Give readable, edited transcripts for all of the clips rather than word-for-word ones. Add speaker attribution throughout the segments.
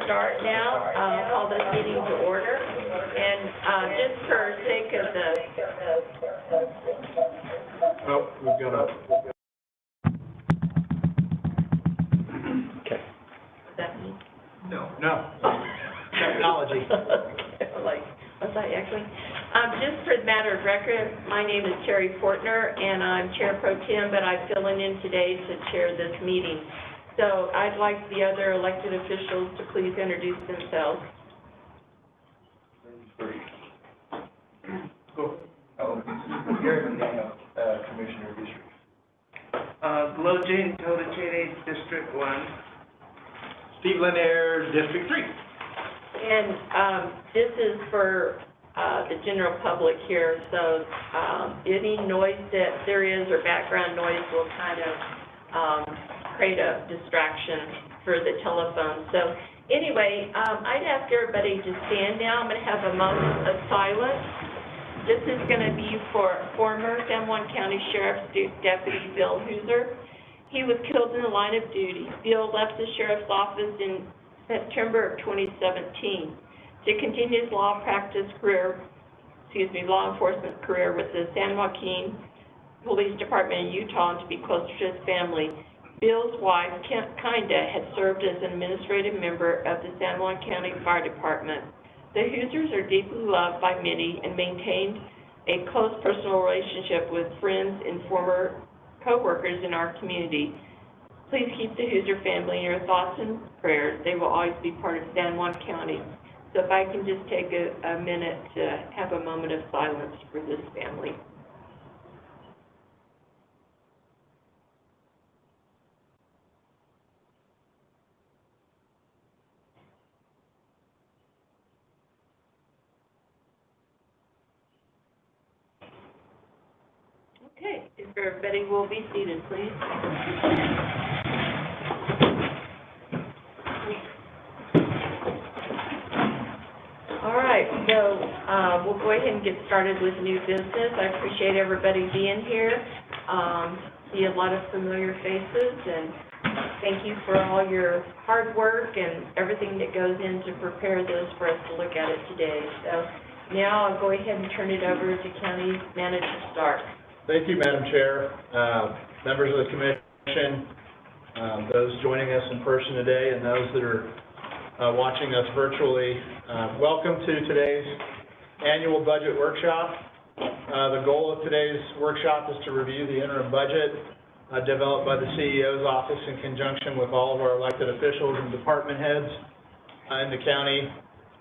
Speaker 1: start now. I'll call this meeting to order. And just for sake of the...
Speaker 2: Oh, we've got a...
Speaker 1: Okay. Does that mean?
Speaker 2: No. Technology.
Speaker 1: Okay, like, what's that actually? Just for the matter of record, my name is Terry Fortner, and I'm Chair Pro Tem, but I'm filling in today to chair this meeting. So I'd like the other elected officials to please introduce themselves.
Speaker 3: Gary McDaniel, Commissioner District.
Speaker 4: Glojane Totachene, District 1.
Speaker 2: Steve Lanier, District 3.
Speaker 1: And this is for the general public here, so any noise that there is or background noise will kind of create a distraction for the telephone. So anyway, I'd ask everybody to stand now. I'm going to have a moment of silence. This is going to be for former San Juan County Sheriff's Deputy Bill Hooser. He was killed in the line of duty. Bill left the sheriff's office in September of 2017 to continue his law enforcement career with the San Joaquin Police Department in Utah and to be closer to his family. Bill's wife, Kinda, had served as an administrative member of the San Juan County Fire Department. The Hoosers are deeply loved by many and maintained a close personal relationship with friends and former co-workers in our community. Please keep the Hooser family in your thoughts and prayers. They will always be part of San Juan County. So if I can just take a minute to have a moment of silence for this family. Okay, if everybody will be seated, please. All right, so we'll go ahead and get started with new business. I appreciate everybody being here. See a lot of familiar faces, and thank you for all your hard work and everything that goes in to prepare this for us to look at it today. So now I'll go ahead and turn it over to County Manager Stark.
Speaker 2: Thank you, Madam Chair, members of the Commission, those joining us in person today, and those that are watching us virtually. Welcome to today's annual budget workshop. The goal of today's workshop is to review the interim budget developed by the CEO's office in conjunction with all of our elected officials and department heads in the county.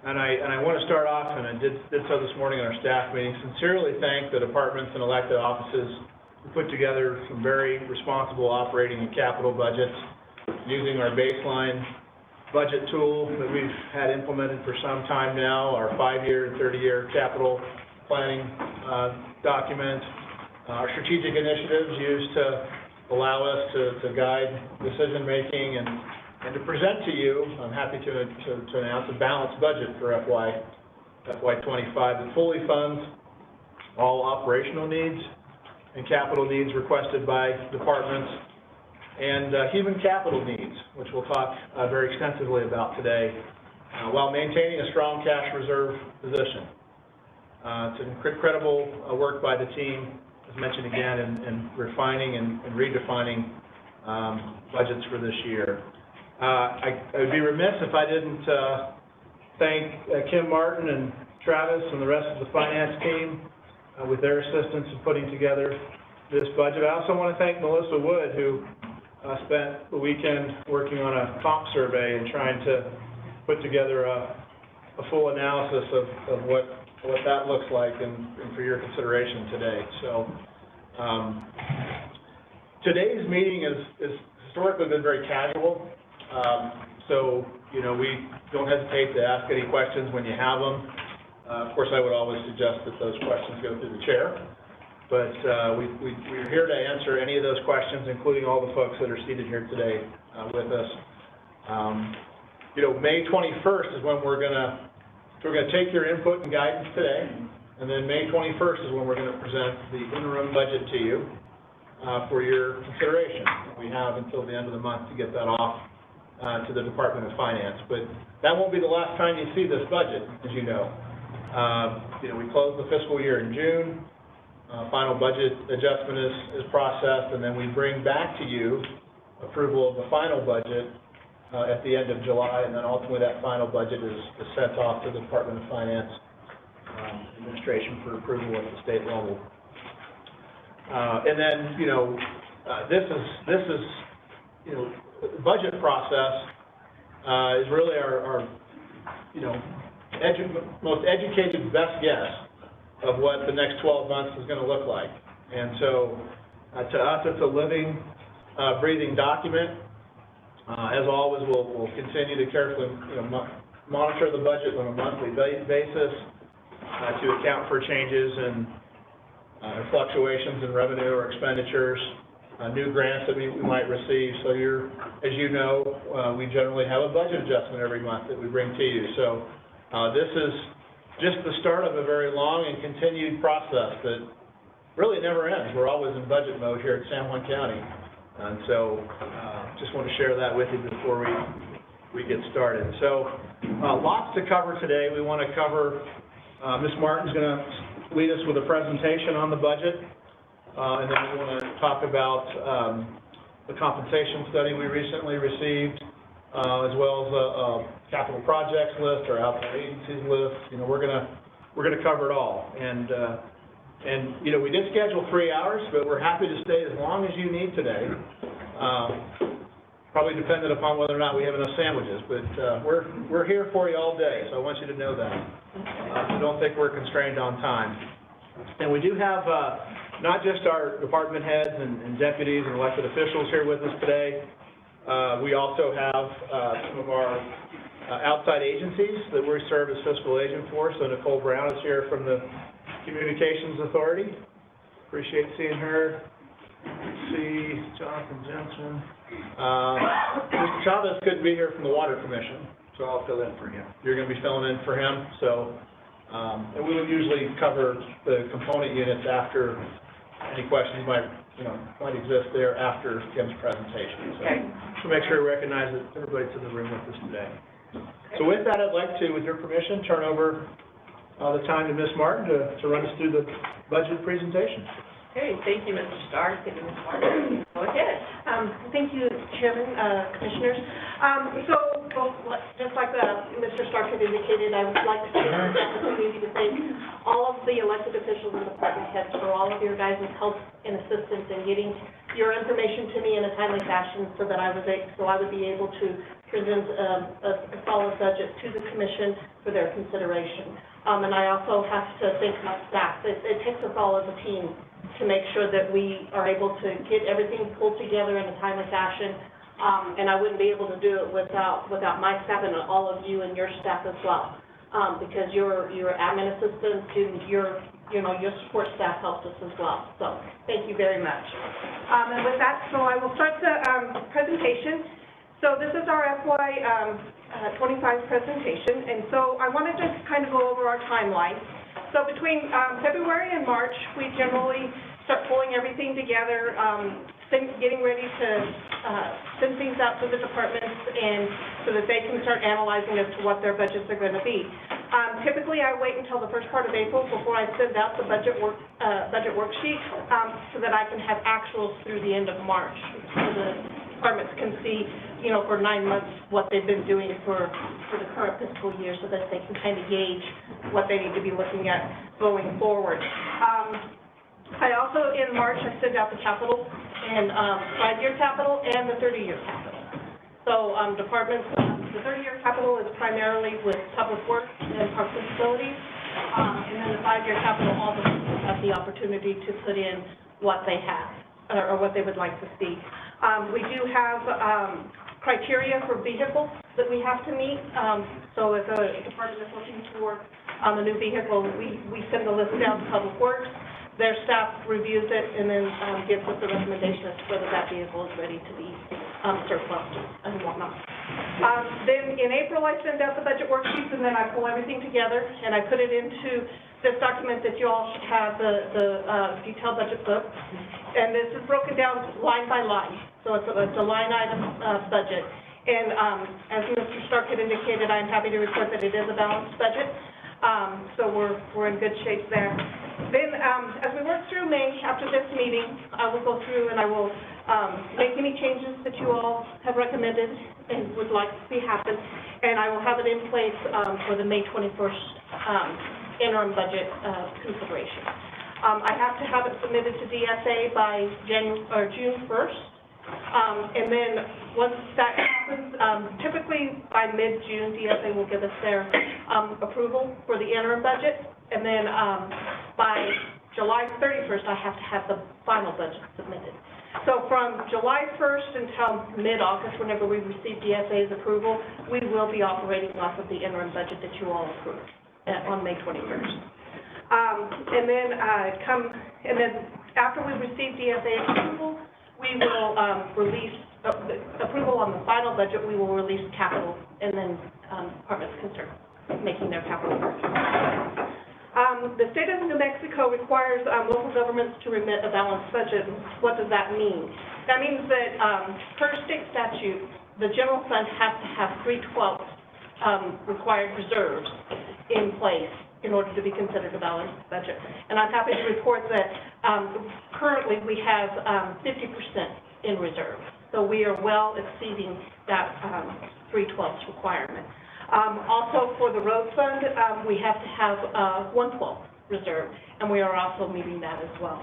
Speaker 2: And I want to start off, and I did so this morning in our staff meeting, sincerely thank the departments and elected offices who put together some very responsible operating and capital budgets using our baseline budget tool that we've had implemented for some time now, our 5-year and 30-year capital planning document, our strategic initiatives used to allow us to guide decision-making and to present to you. I'm happy to announce a balanced budget for FY25 that fully funds all operational needs and capital needs requested by departments and human capital needs, which we'll talk very extensively about today, while maintaining a strong cash reserve position. It's incredible work by the team, as mentioned again, in refining and redefining budgets for this year. I would be remiss if I didn't thank Kim Martin and Travis and the rest of the finance team with their assistance in putting together this budget. I also want to thank Melissa Wood, who spent the weekend working on a comp survey and trying to put together a full analysis of what that looks like and for your consideration today. So today's meeting is historically been very casual. So, you know, we don't hesitate to ask any questions when you have them. Of course, I would always suggest that those questions go through the chair. But we're here to answer any of those questions, including all the folks that are seated here today with us. You know, May 21st is when we're going to take your input and guidance today. And then May 21st is when we're going to present the interim budget to you for your consideration. We have until the end of the month to get that off to the Department of Finance. But that won't be the last time you see this budget, as you know. We close the fiscal year in June. Final budget adjustment is processed, and then we bring back to you approval of the final budget at the end of July, and then ultimately that final budget is sent off to the Department of Finance administration for approval at the state level. And then, this is budget process is really our most educated best guess of what the next 12 months is going to look like. And so, to us, it's a living, breathing document. As always, we'll continue to carefully, monitor the budget on a monthly basis to account for changes and fluctuations in revenue or expenditures, new grants that we might receive. So as you know, we generally have a budget adjustment every month that we bring to you. So this is just the start of a very long and continued process that really never ends. We're always in budget mode here at San Juan County. And so just want to share that with you before we get started. So lots to cover today. We want to cover, Ms. Martin's going to lead us with a presentation on the budget. And then we want to talk about the compensation study we recently received, as well as a capital projects list or outside agencies list. We're going to cover it all. And we did schedule 3 hours, but we're happy to stay as long as you need today. Probably dependent upon whether or not we have enough sandwiches, but we're here for you all day, so I want you to know that. So don't think we're constrained on time. And we do have not just our department heads and deputies and elected officials here with us today. We also have some of our outside agencies that we serve as fiscal agent for. So Nicole Brown is here from the Communications Authority. Appreciate seeing her. See Jonathan Jensen. Mr. Chavez couldn't be here from the Water Commission,
Speaker 3: So I'll fill in for him.
Speaker 2: you're going to be filling in for him. So, and we would usually cover the component units after any questions might exist there after Kim's presentation. So, to make sure we recognize that everybody's in the room with us today. So with that, I'd like to, with your permission, turn over the time to Ms. Martin to run us through the budget presentation.
Speaker 1: Okay, thank you, Mr. Stark and Ms. Martin. Go ahead.
Speaker 5: Thank you, Chairman, Commissioners. Just like Mr. Stark had indicated, I would like to take this opportunity to thank all of the elected officials and department heads for all of your guys' help and assistance in getting your information to me in a timely fashion so that I would be able to present a solid budget to the Commission for their consideration. And I also have to thank my staff. It takes us all as a team to make sure that we are able to get everything pulled together in a timely fashion. And I wouldn't be able to do it without my staff and all of you and your staff as well, because your admin assistants and your support staff helped us as well. So thank you very much. And with that, so I will start the presentation. So this is our FY 25 presentation, and so I want to just kind of go over our timeline. So between February and March, we generally start pulling everything together, getting ready to send things out to the departments and so that they can start analyzing as to what their budgets are going to be. Typically, I wait until the first part of April before I send out the budget worksheet so that I can have actuals through the end of March, so the departments can see, for 9 months what they've been doing for the current fiscal year, so that they can kind of gauge what they need to be looking at going forward. I also, in March, I sent out the capital and 5-year capital and the 30-year capital. So departments, the 30-year capital is primarily with public works and parks and facilities, and then the 5-year capital, all the people have the opportunity to put in what they have or what they would like to see. We do have criteria for vehicles that we have to meet. So if a department is looking for a new vehicle, we send the list down to Public Works. Their staff reviews it and then gives us a recommendation as to whether that vehicle is ready to be surplus and whatnot. Then in April, I send out the budget worksheets, and then I pull everything together and I put it into this document that you all should have, the detailed budget book. And this is broken down line by line. So it's a line item budget. And as Mr. Stark had indicated, I'm happy to report that it is a balanced budget. So we're in good shape there. Then, as we work through May, after this meeting, I will go through and I will make any changes that you all have recommended and would like to see happen, and I will have it in place for the May 21st interim budget consideration. I have to have it submitted to DSA by June 1st, and then once that happens, typically by mid-June, DSA will give us their approval for the interim budget, and then by July 31st, I have to have the final budget submitted. So from July 1st until mid-August, whenever we receive DSA's approval, we will be operating off of the interim budget that you all approved on May 21st. And then after we receive DSA's approval, we will release approval on the final budget. We will release capital, and then departments can start making their capital purchases. The state of New Mexico requires local governments to remit a balanced budget. What does that mean? That means that per state statute, the general fund has to have 3/12 required reserves in place in order to be considered a balanced budget. And I'm happy to report that currently we have 50% in reserve. So we are well exceeding that 3/12 requirement. Also, for the road fund, we have to have 1/12 reserve, and we are also meeting that as well.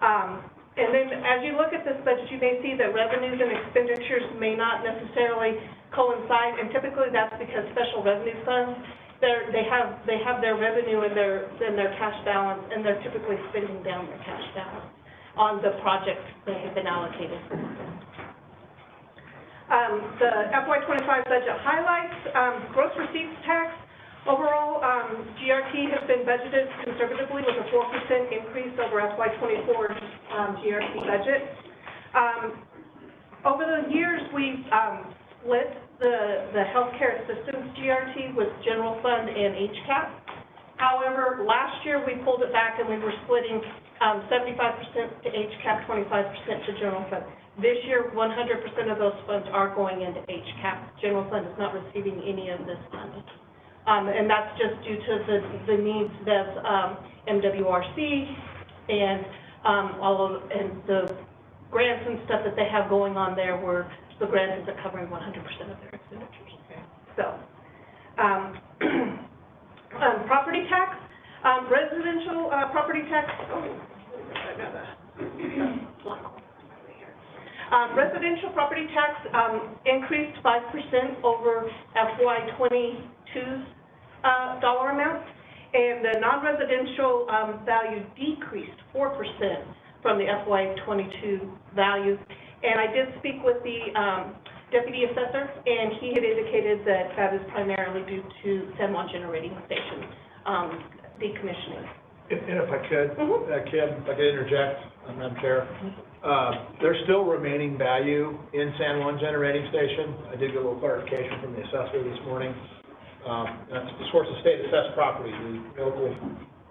Speaker 5: And then, as you look at this budget, you may see that revenues and expenditures may not necessarily coincide, and typically that's because special revenue funds, they have their revenue and their cash balance, and they're typically spending down their cash balance on the projects that have been allocated. The FY25 budget highlights, gross receipts tax. Overall, GRT has been budgeted conservatively with a 4% increase over FY24's GRT budget. Over the years, we've split the healthcare assistance GRT with general fund and HCAP. However, last year we pulled it back and we were splitting 75% to HCAP, 25% to general fund. This year, 100% of those funds are going into HCAP. General fund is not receiving any of this money. And that's just due to the needs of MWRC and and the grants and stuff that they have going on there, where the grant isn't covering 100% of their expenditures. So, property tax, residential property tax. Oh, I got that. Residential property tax increased 5% over FY22's dollar amount, and the non-residential value decreased 4% from the FY22 value. And I did speak with the deputy assessor, and he had indicated that that is primarily due to San Juan generating station decommissioning.
Speaker 2: And if I could, Kim, if I could interject, Madam Chair. There's still remaining value in San Juan generating station. I did get a little clarification from the assessor this morning. That's the source of state assessed property. The local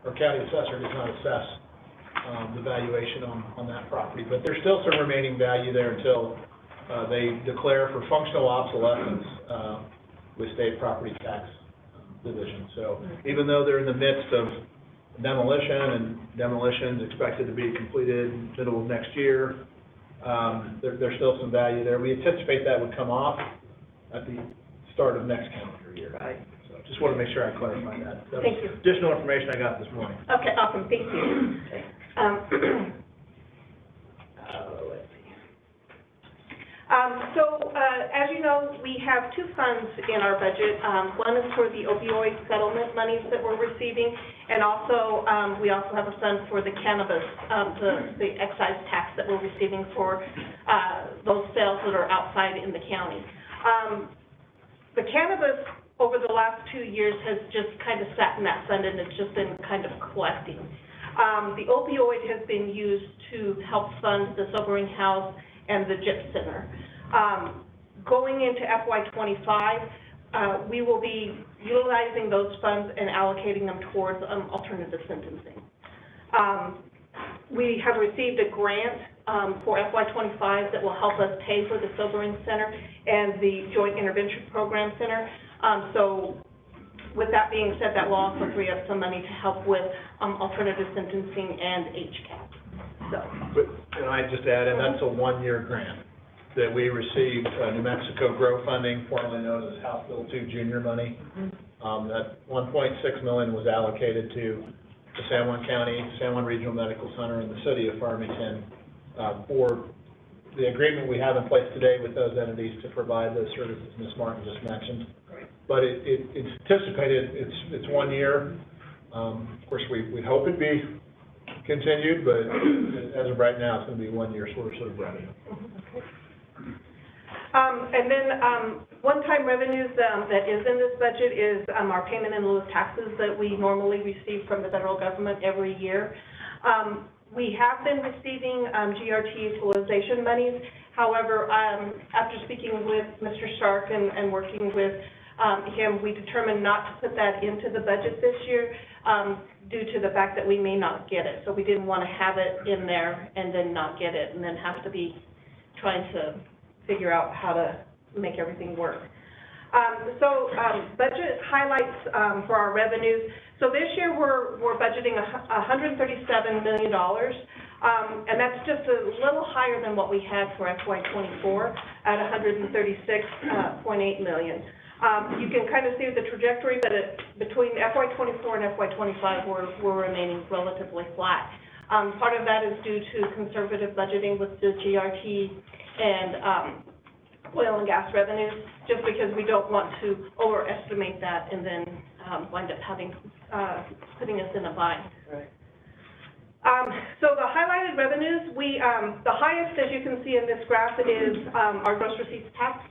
Speaker 2: or county assessor does not assess the valuation on that property. But there's still some remaining value there until they declare for functional obsolescence with state property tax division. So even though they're in the midst of demolition, and demolition's expected to be completed middle of next year, there's still some value there. We anticipate that would come off at the start of next calendar year.
Speaker 5: Right.
Speaker 2: So just want to make sure I clarify that.
Speaker 5: Thank you.
Speaker 2: Additional information I got this morning.
Speaker 5: Okay, awesome, thank you. Let's see. As you know, we have two funds in our budget. One is for the opioid settlement monies that we're receiving, and also we also have a fund for the cannabis, the excise tax that we're receiving for those sales that are outside in the county. The cannabis over the last 2 years has just kind of sat in that fund, and it's just been kind of collecting. The opioid has been used to help fund the sobering house and the JIP center. Going into FY25, we will be utilizing those funds and allocating them towards alternative sentencing. we have received a grant for FY25 that will help us pay for the Sobering Center and the Joint Intervention Program Center. So with that being said, that will also free up some money to help with alternative sentencing and HCAP. So.
Speaker 2: But, and I just add, and that's a one-year grant that we received, New Mexico Grow funding, formerly known as House Bill 2 junior money. That $1.6 million was allocated to the San Juan County, San Juan Regional Medical Center, and the city of Farmington for the agreement we have in place today with those entities to provide those services Ms. Martin just mentioned. But it's anticipated, it's 1 year. Of course, we hope it be continued, but as of right now, it's going to be 1 year source of revenue.
Speaker 5: And then one-time revenues that is in this budget is our payment in lieu of taxes that we normally receive from the federal government every year. We have been receiving GRT utilization monies. However, after speaking with Mr. Stark and working with him, we determined not to put that into the budget this year due to the fact that we may not get it. So we didn't want to have it in there and then not get it and then have to be trying to figure out how to make everything work. Budget highlights for our revenues. So this year we're budgeting $137 million, and that's just a little higher than what we had for FY24 at $136.8 million. You can kind of see the trajectory, but between FY24 and FY25 we're remaining relatively flat. Part of that is due to conservative budgeting with the GRT and oil and gas revenues, just because we don't want to overestimate that and then wind up having putting us in a bind.
Speaker 4: Right.
Speaker 5: So the highlighted revenues, the highest, as you can see in this graph, is our gross receipts tax.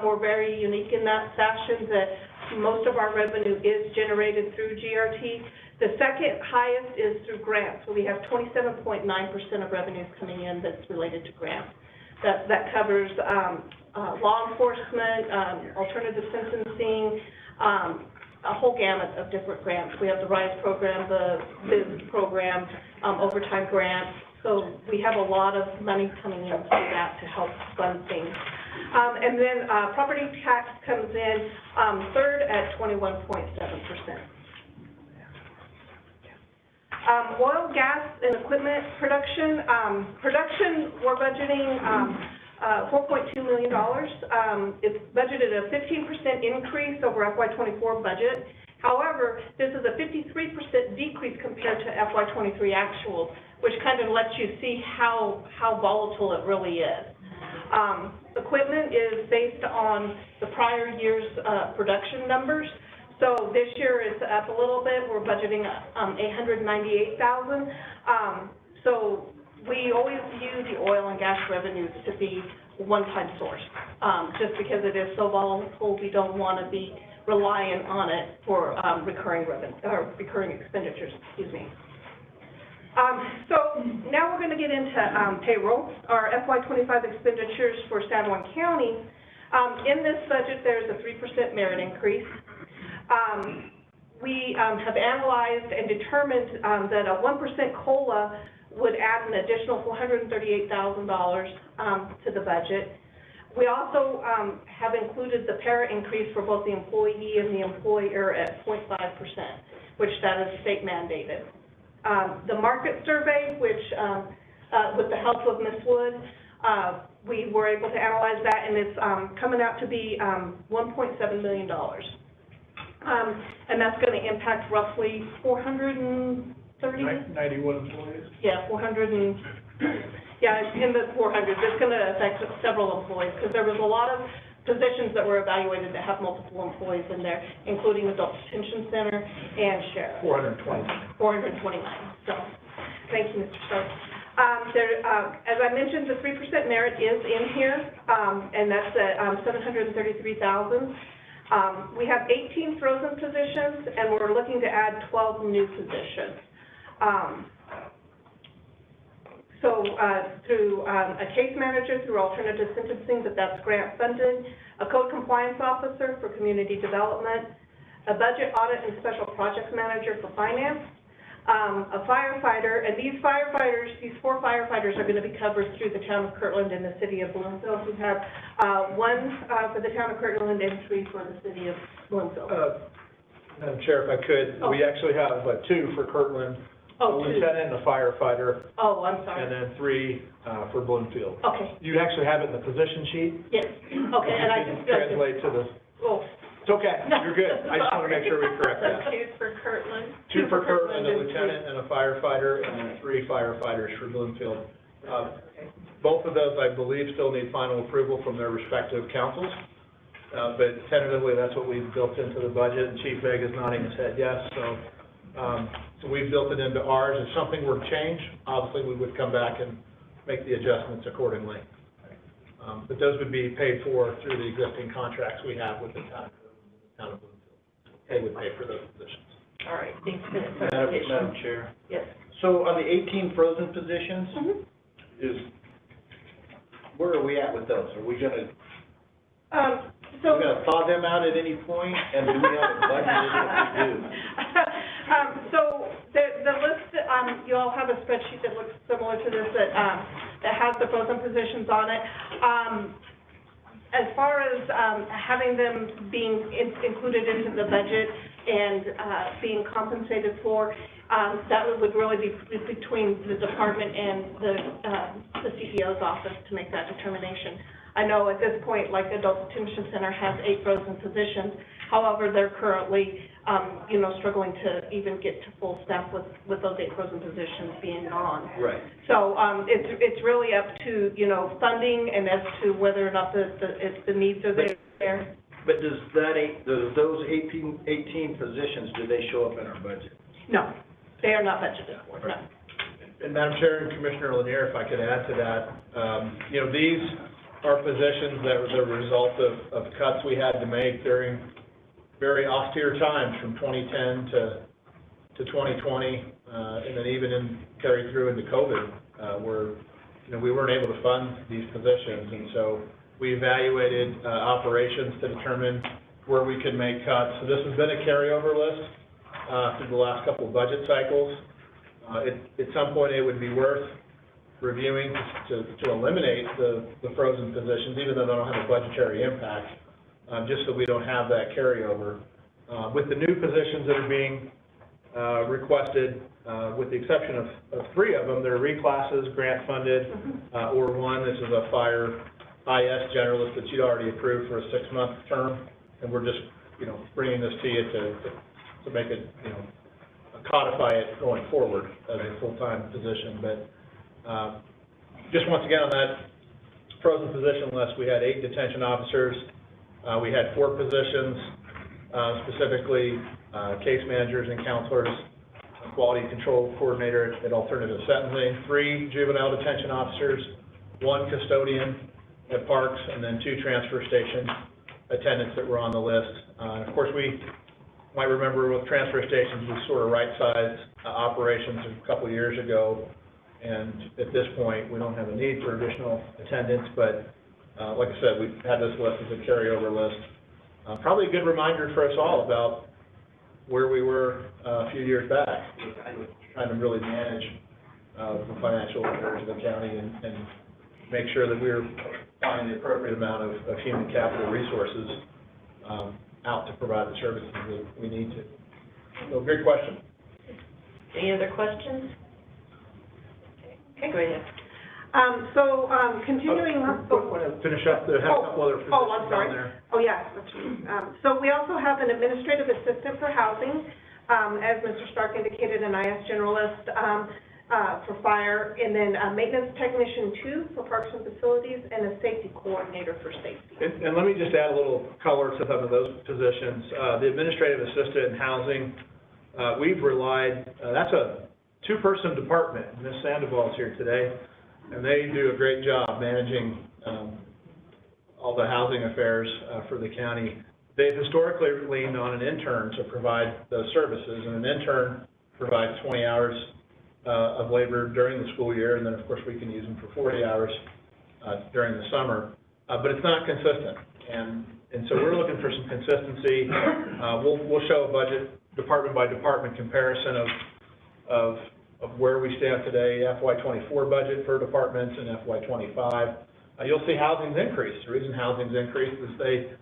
Speaker 5: We're very unique in that fashion that most of our revenue is generated through GRT. The second highest is through grants. So we have 27.9% of revenues coming in that's related to grants. That covers law enforcement, alternative sentencing, a whole gamut of different grants. We have the RISE program, the BIZ program, overtime grants. So we have a lot of money coming in through that to help fund things. And then property tax comes in third at 21.7%. Oil, gas, and equipment production. We're budgeting $4.2 million. It's budgeted a 15% increase over FY24 budget. However, this is a 53% decrease compared to FY23 actuals, which kind of lets you see how volatile it really is. Equipment is based on the prior year's production numbers. So this year it's up a little bit. We're budgeting $898,000. So we always view the oil and gas revenues to be a one-time source. Just because it is so volatile, we don't want to be reliant on it for recurring revenue or recurring expenditures. Excuse me. So now we're going to get into payroll. Our FY25 expenditures for San Juan County. In this budget, there's a 3% merit increase. We have analyzed and determined that a 1% COLA would add an additional $438,000 to the budget. We also have included the para increase for both the employee and the employer at 0.5%, which that is state mandated. The market survey, which with the help of Ms. Wood, we were able to analyze that, and it's coming out to be $1.7 million. And that's going to impact roughly 430?
Speaker 2: 91 employees?
Speaker 5: Yeah, 400 and, yeah, it's in the 400s. It's going to affect several employees because there was a lot of positions that were evaluated that have multiple employees in there, including Adult Detention Center and Sheriff. 429. So, thank you, Mr. Stark. As I mentioned, the 3% merit is in here, and that's at $733,000. We have 18 frozen positions, and we're looking to add 12 new positions. Through a case manager, through alternative sentencing, that's grant funded, a code compliance officer for community development, a budget audit and special projects manager for finance, a firefighter, and these firefighters, these 4 firefighters are gonna be covered through the town of Kirtland and the city of Bloomfield. We have, 1, for the town of Kirtland and 3 for the city of Bloomfield.
Speaker 2: Madam Chair, if I could, we actually have 2 for Kirtland, a
Speaker 5: Oh, 2.
Speaker 2: lieutenant and a firefighter,
Speaker 5: Oh, I'm sorry.
Speaker 2: and then 3 for Bloomfield.
Speaker 5: Okay,
Speaker 2: You actually have it in the position sheet.
Speaker 5: yes, okay, and I
Speaker 2: You
Speaker 5: just.
Speaker 2: can translate to the,
Speaker 5: Oh.
Speaker 2: it's okay, you're good. I just want to make sure we correct that.
Speaker 1: 2 for Kirtland.
Speaker 2: 2 for Kirtland, a
Speaker 5: and 3.
Speaker 2: lieutenant and a firefighter, and then 3 firefighters for Bloomfield. Both of those, I believe, still need final approval from their respective councils. But tentatively, that's what we've built into the budget, and Chief Vega's nodding his head yes, so we've built it into ours. If something were to change, obviously, we would come back and make the adjustments accordingly. But those would be paid for through the existing contracts we have with the town of Bloomfield. They would pay for those positions.
Speaker 1: All right, thanks for that
Speaker 3: Madam
Speaker 1: clarification.
Speaker 3: Chair.
Speaker 1: Yes.
Speaker 3: So on the 18 frozen positions, where are we at with those? Are we gonna,
Speaker 5: So.
Speaker 3: we're gonna thaw them out at any point, and do we have a budget if we do?
Speaker 5: So the list, you all have a spreadsheet that looks similar to this that has the frozen positions on it. As far as having them being included into the budget and being compensated for, that would really be between the department and the CEO's office to make that determination. I know at this point, like Adult Detention Center has 8 frozen positions. However, they're currently, struggling to even get to full staff with those 8 frozen positions being gone.
Speaker 3: Right.
Speaker 5: So, it's really up to, funding and as to whether or not the needs are there.
Speaker 3: But does those 18 positions, do they show up in our budget?
Speaker 5: No, they are not budgeted for, no.
Speaker 2: And Madam Chair and Commissioner Lanier, if I could add to that, these are positions that were the result of cuts we had to make during very austere times from 2010 to 2020, and then even carried through into COVID, where, we weren't able to fund these positions. And so we evaluated operations to determine where we could make cuts. So this has been a carryover list through the last couple of budget cycles. At some point, it would be worth reviewing to eliminate the frozen positions, even though they don't have a budgetary impact, just so we don't have that carryover. With the new positions that are being requested, with the exception of 3 of them, they're reclasses, grant funded, or 1, this is a fire IS generalist that you'd already approved for a 6-month term, and we're just, bringing this to you to make it, codify it going forward as a full-time position. But just once again on that frozen position list, we had 8 detention officers. We had 4 positions, specifically case managers and counselors, a quality control coordinator at alternative sentencing, 3 juvenile detention officers, 1 custodian at parks, and then 2 transfer station attendants that were on the list. And of course, we might remember with transfer stations, we sort of right-sized operations a couple of years ago. And at this point, we don't have a need for additional attendance, but like I said, we've had this list as a carryover list. Probably a good reminder for us all about where we were a few years back, trying to really manage the financial affairs of the county and make sure that we're finding the appropriate amount of human capital resources out to provide the services that we need to. So, great question.
Speaker 1: Any other questions? Okay, go ahead.
Speaker 5: Continuing.
Speaker 2: Finish up, have a couple other positions
Speaker 5: I'm sorry.
Speaker 2: down there.
Speaker 5: Oh, yeah. So we also have an administrative assistant for housing, as Mr. Stark indicated, an IS generalist for fire, and then a maintenance technician 2 for parks and facilities, and a safety coordinator for safety.
Speaker 2: And let me just add a little color to some of those positions. The administrative assistant in housing, we've relied, that's a 2-person department. Ms. Sandoval's here today, and they do a great job managing all the housing affairs for the county. They've historically leaned on an intern to provide those services, and an intern provides 20 hours of labor during the school year, and then of course we can use them for 40 hours during the summer, but it's not consistent, and so we're looking for some consistency. We'll show a budget department by department comparison of where we stand today, FY24 budget for departments and FY25. You'll see housing's increased. The reason housing's increased is they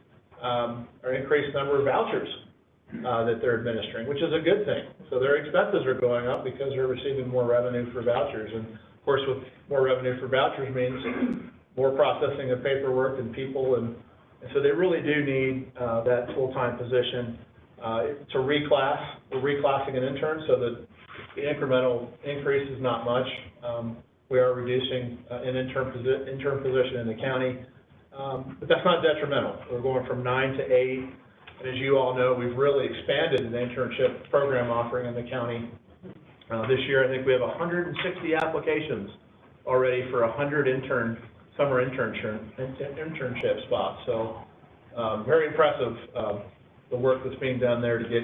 Speaker 2: are increased number of vouchers that they're administering, which is a good thing. So their expenses are going up because they're receiving more revenue for vouchers. And of course, with more revenue for vouchers means more processing of paperwork and people, and so they really do need that full-time position to reclass. We're reclassing an intern so that the incremental increase is not much. We are reducing an intern position in the county, but that's not detrimental. We're going from 9 to 8, and as you all know, we've really expanded the internship program offering in the county. This year, I think we have 160 applications already for 100 summer internship spots. So very impressive, the work that's being done there to get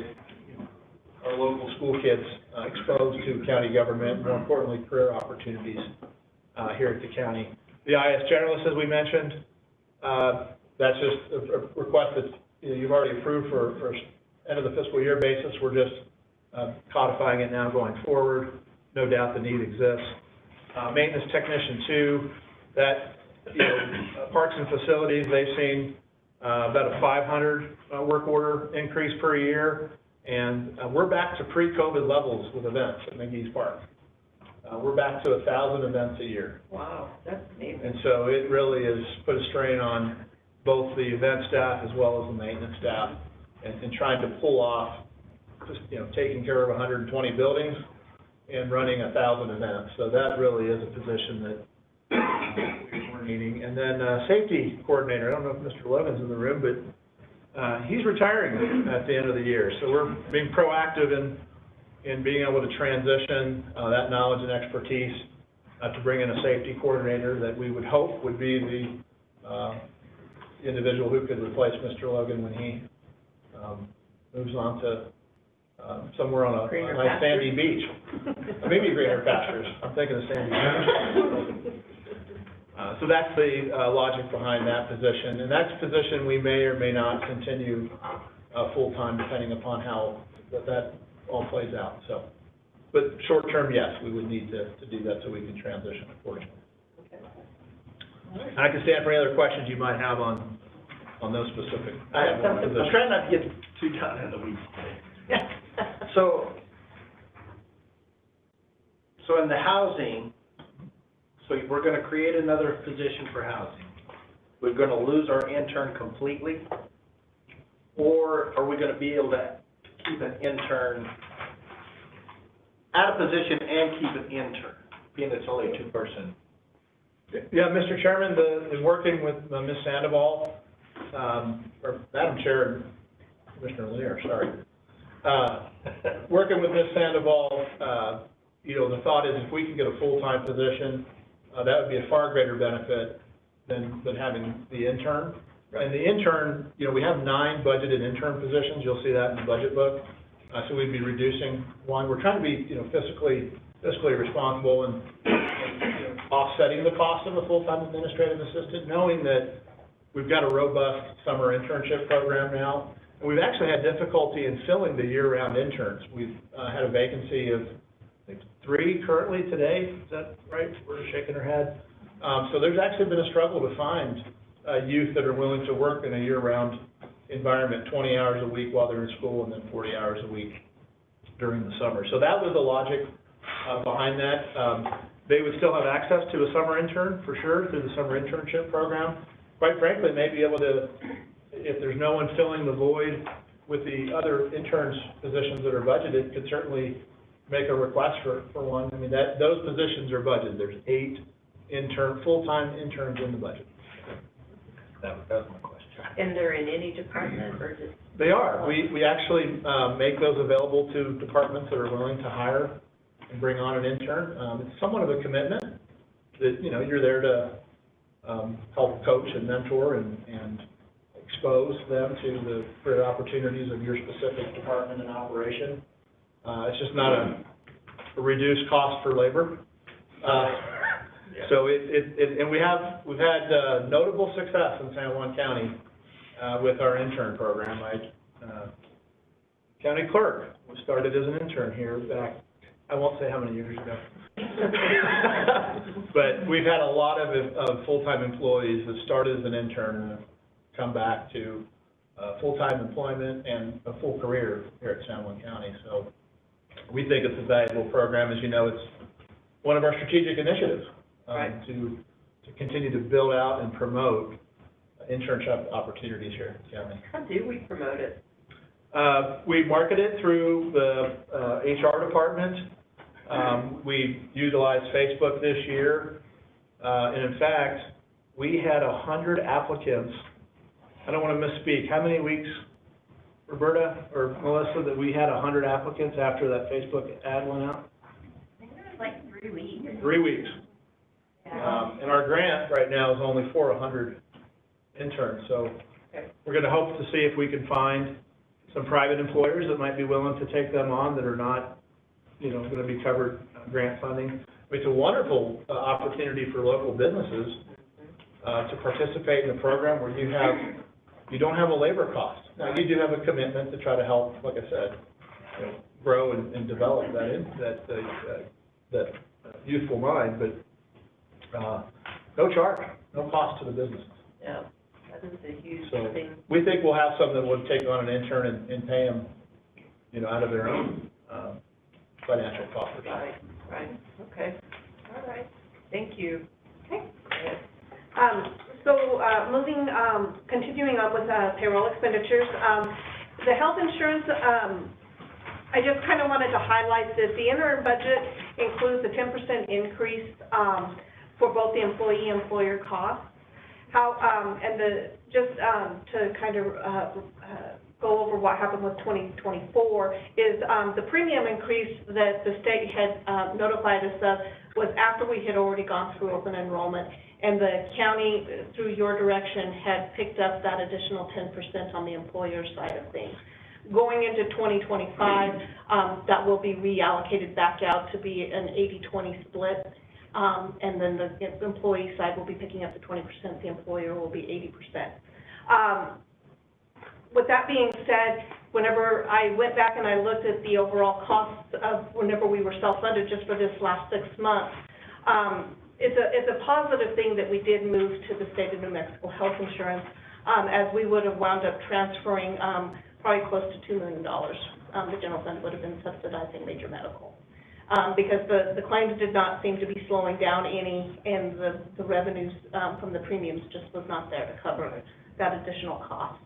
Speaker 2: our local school kids exposed to county government, more importantly, career opportunities here at the county. The IS generalist, as we mentioned, that's just a request that you've already approved for end of the fiscal year basis. We're just codifying it now going forward. No doubt the need exists. Maintenance technician 2, that, parks and facilities, they've seen about a 500 work order increase per year. And we're back to pre-COVID levels with events at McGee's Park. We're back to 1,000 events a year.
Speaker 1: Wow, that's amazing.
Speaker 2: And so it really has put a strain on both the event staff as well as the maintenance staff, and trying to pull off just, taking care of 120 buildings and running 1,000 events. So that really is a position that we're needing. And then safety coordinator, I don't know if Mr. Levin's in the room, but he's retiring at the end of the year, so we're being proactive in being able to transition that knowledge and expertise to bring in a safety coordinator that we would hope would be the individual who could replace Mr. Logan when he moves on to somewhere on a nice sandy beach. Maybe greener pastures. I'm thinking of sandy beach. So that's the logic behind that position, and that's a position we may or may not continue full-time depending upon how that all plays out. So, but short-term, yes, we would need to do that so we can transition accordingly. And I can stand for any other questions you might have on those specific.
Speaker 3: I'm trying not to get too down in the weeds today. So in the housing, so we're going to create another position for housing. We're going to lose our intern completely, or are we going to be able to keep an intern at a position and keep an intern, being it's only a 2-person?
Speaker 2: Yeah, Mr. Chairman, in working with Ms. Sandoval, or Madam Chair and Commissioner Lear, sorry. Working with Ms. Sandoval, the thought is if we can get a full-time position, that would be a far greater benefit than having the intern. Right. And the intern, we have 9 budgeted intern positions. You'll see that in the budget book. So we'd be reducing one. We're trying to be, fiscally responsible and offsetting the cost of a full-time administrative assistant, knowing that we've got a robust summer internship program now. And we've actually had difficulty in filling the year-round interns. We've had a vacancy of, I think, 3 currently today. Is that right? We're shaking our head. So there's actually been a struggle to find youth that are willing to work in a year-round environment, 20 hours a week while they're in school and then 40 hours a week during the summer. So that was the logic behind that. They would still have access to a summer intern, for sure, through the summer internship program. Quite frankly, may be able to, if there's no one filling the void with the other interns positions that are budgeted, could certainly make a request for one. I mean, those positions are budgeted. There's 8 full-time interns in the budget. That was my question.
Speaker 1: And they're in any department or just?
Speaker 2: They are. We actually make those available to departments that are willing to hire and bring on an intern. It's somewhat of a commitment that, you're there to help coach and mentor and expose them to the career opportunities of your specific department and operation. It's just not a reduced cost for labor. So and we've had notable success in San Juan County with our intern program. County clerk was started as an intern here back I won't say how many years ago. But we've had a lot of full-time employees that started as an intern and have come back to full-time employment and a full career here at San Juan County. So we think it's a valuable program. As you know, it's one of our strategic initiatives to continue to build out and promote internship opportunities here in the county.
Speaker 1: How do we promote it?
Speaker 2: We market it through the HR department. We utilized Facebook this year. And in fact, we had 100 applicants. I don't want to misspeak. How many weeks, Roberta or Melissa, that we had 100 applicants after that Facebook ad went out?
Speaker 6: I think it was like 3 weeks.
Speaker 2: 3 weeks.
Speaker 6: Yeah.
Speaker 2: And our grant right now is only for 100 interns. So we're going to hope to see if we can find some private employers that might be willing to take them on that are not, going to be covered grant funding. It's a wonderful opportunity for local businesses to participate in the program where you don't have a labor cost. Now, you do have a commitment to try to help, like I said, grow and develop that youthful mind, but no charge, no cost to the businesses.
Speaker 1: Yeah, that is a huge
Speaker 2: So
Speaker 1: thing.
Speaker 2: we think we'll have some that would take on an intern and pay them, out of their own financial coffers.
Speaker 1: Right, okay, all right, thank you.
Speaker 5: Okay.
Speaker 1: Yes.
Speaker 5: Continuing on with payroll expenditures, the health insurance, I just kind of wanted to highlight that the interim budget includes a 10% increase for both the employee-employer costs. To kind of go over what happened with 2024 is the premium increase that the state had notified us of was after we had already gone through open enrollment, and the county, through your direction, had picked up that additional 10% on the employer side of things. Going into 2025, that will be reallocated back out to be an 80-20 split. And then the employee side will be picking up the 20%, the employer will be 80%. With that being said, whenever I went back and I looked at the overall costs of whenever we were self-funded just for this last 6 months, it's a positive thing that we did move to the state of New Mexico health insurance, as we would have wound up transferring probably close to $2 million. The general fund would have been subsidizing major medical. Because the claims did not seem to be slowing down any, and the revenues from the premiums just was not there to cover that additional cost.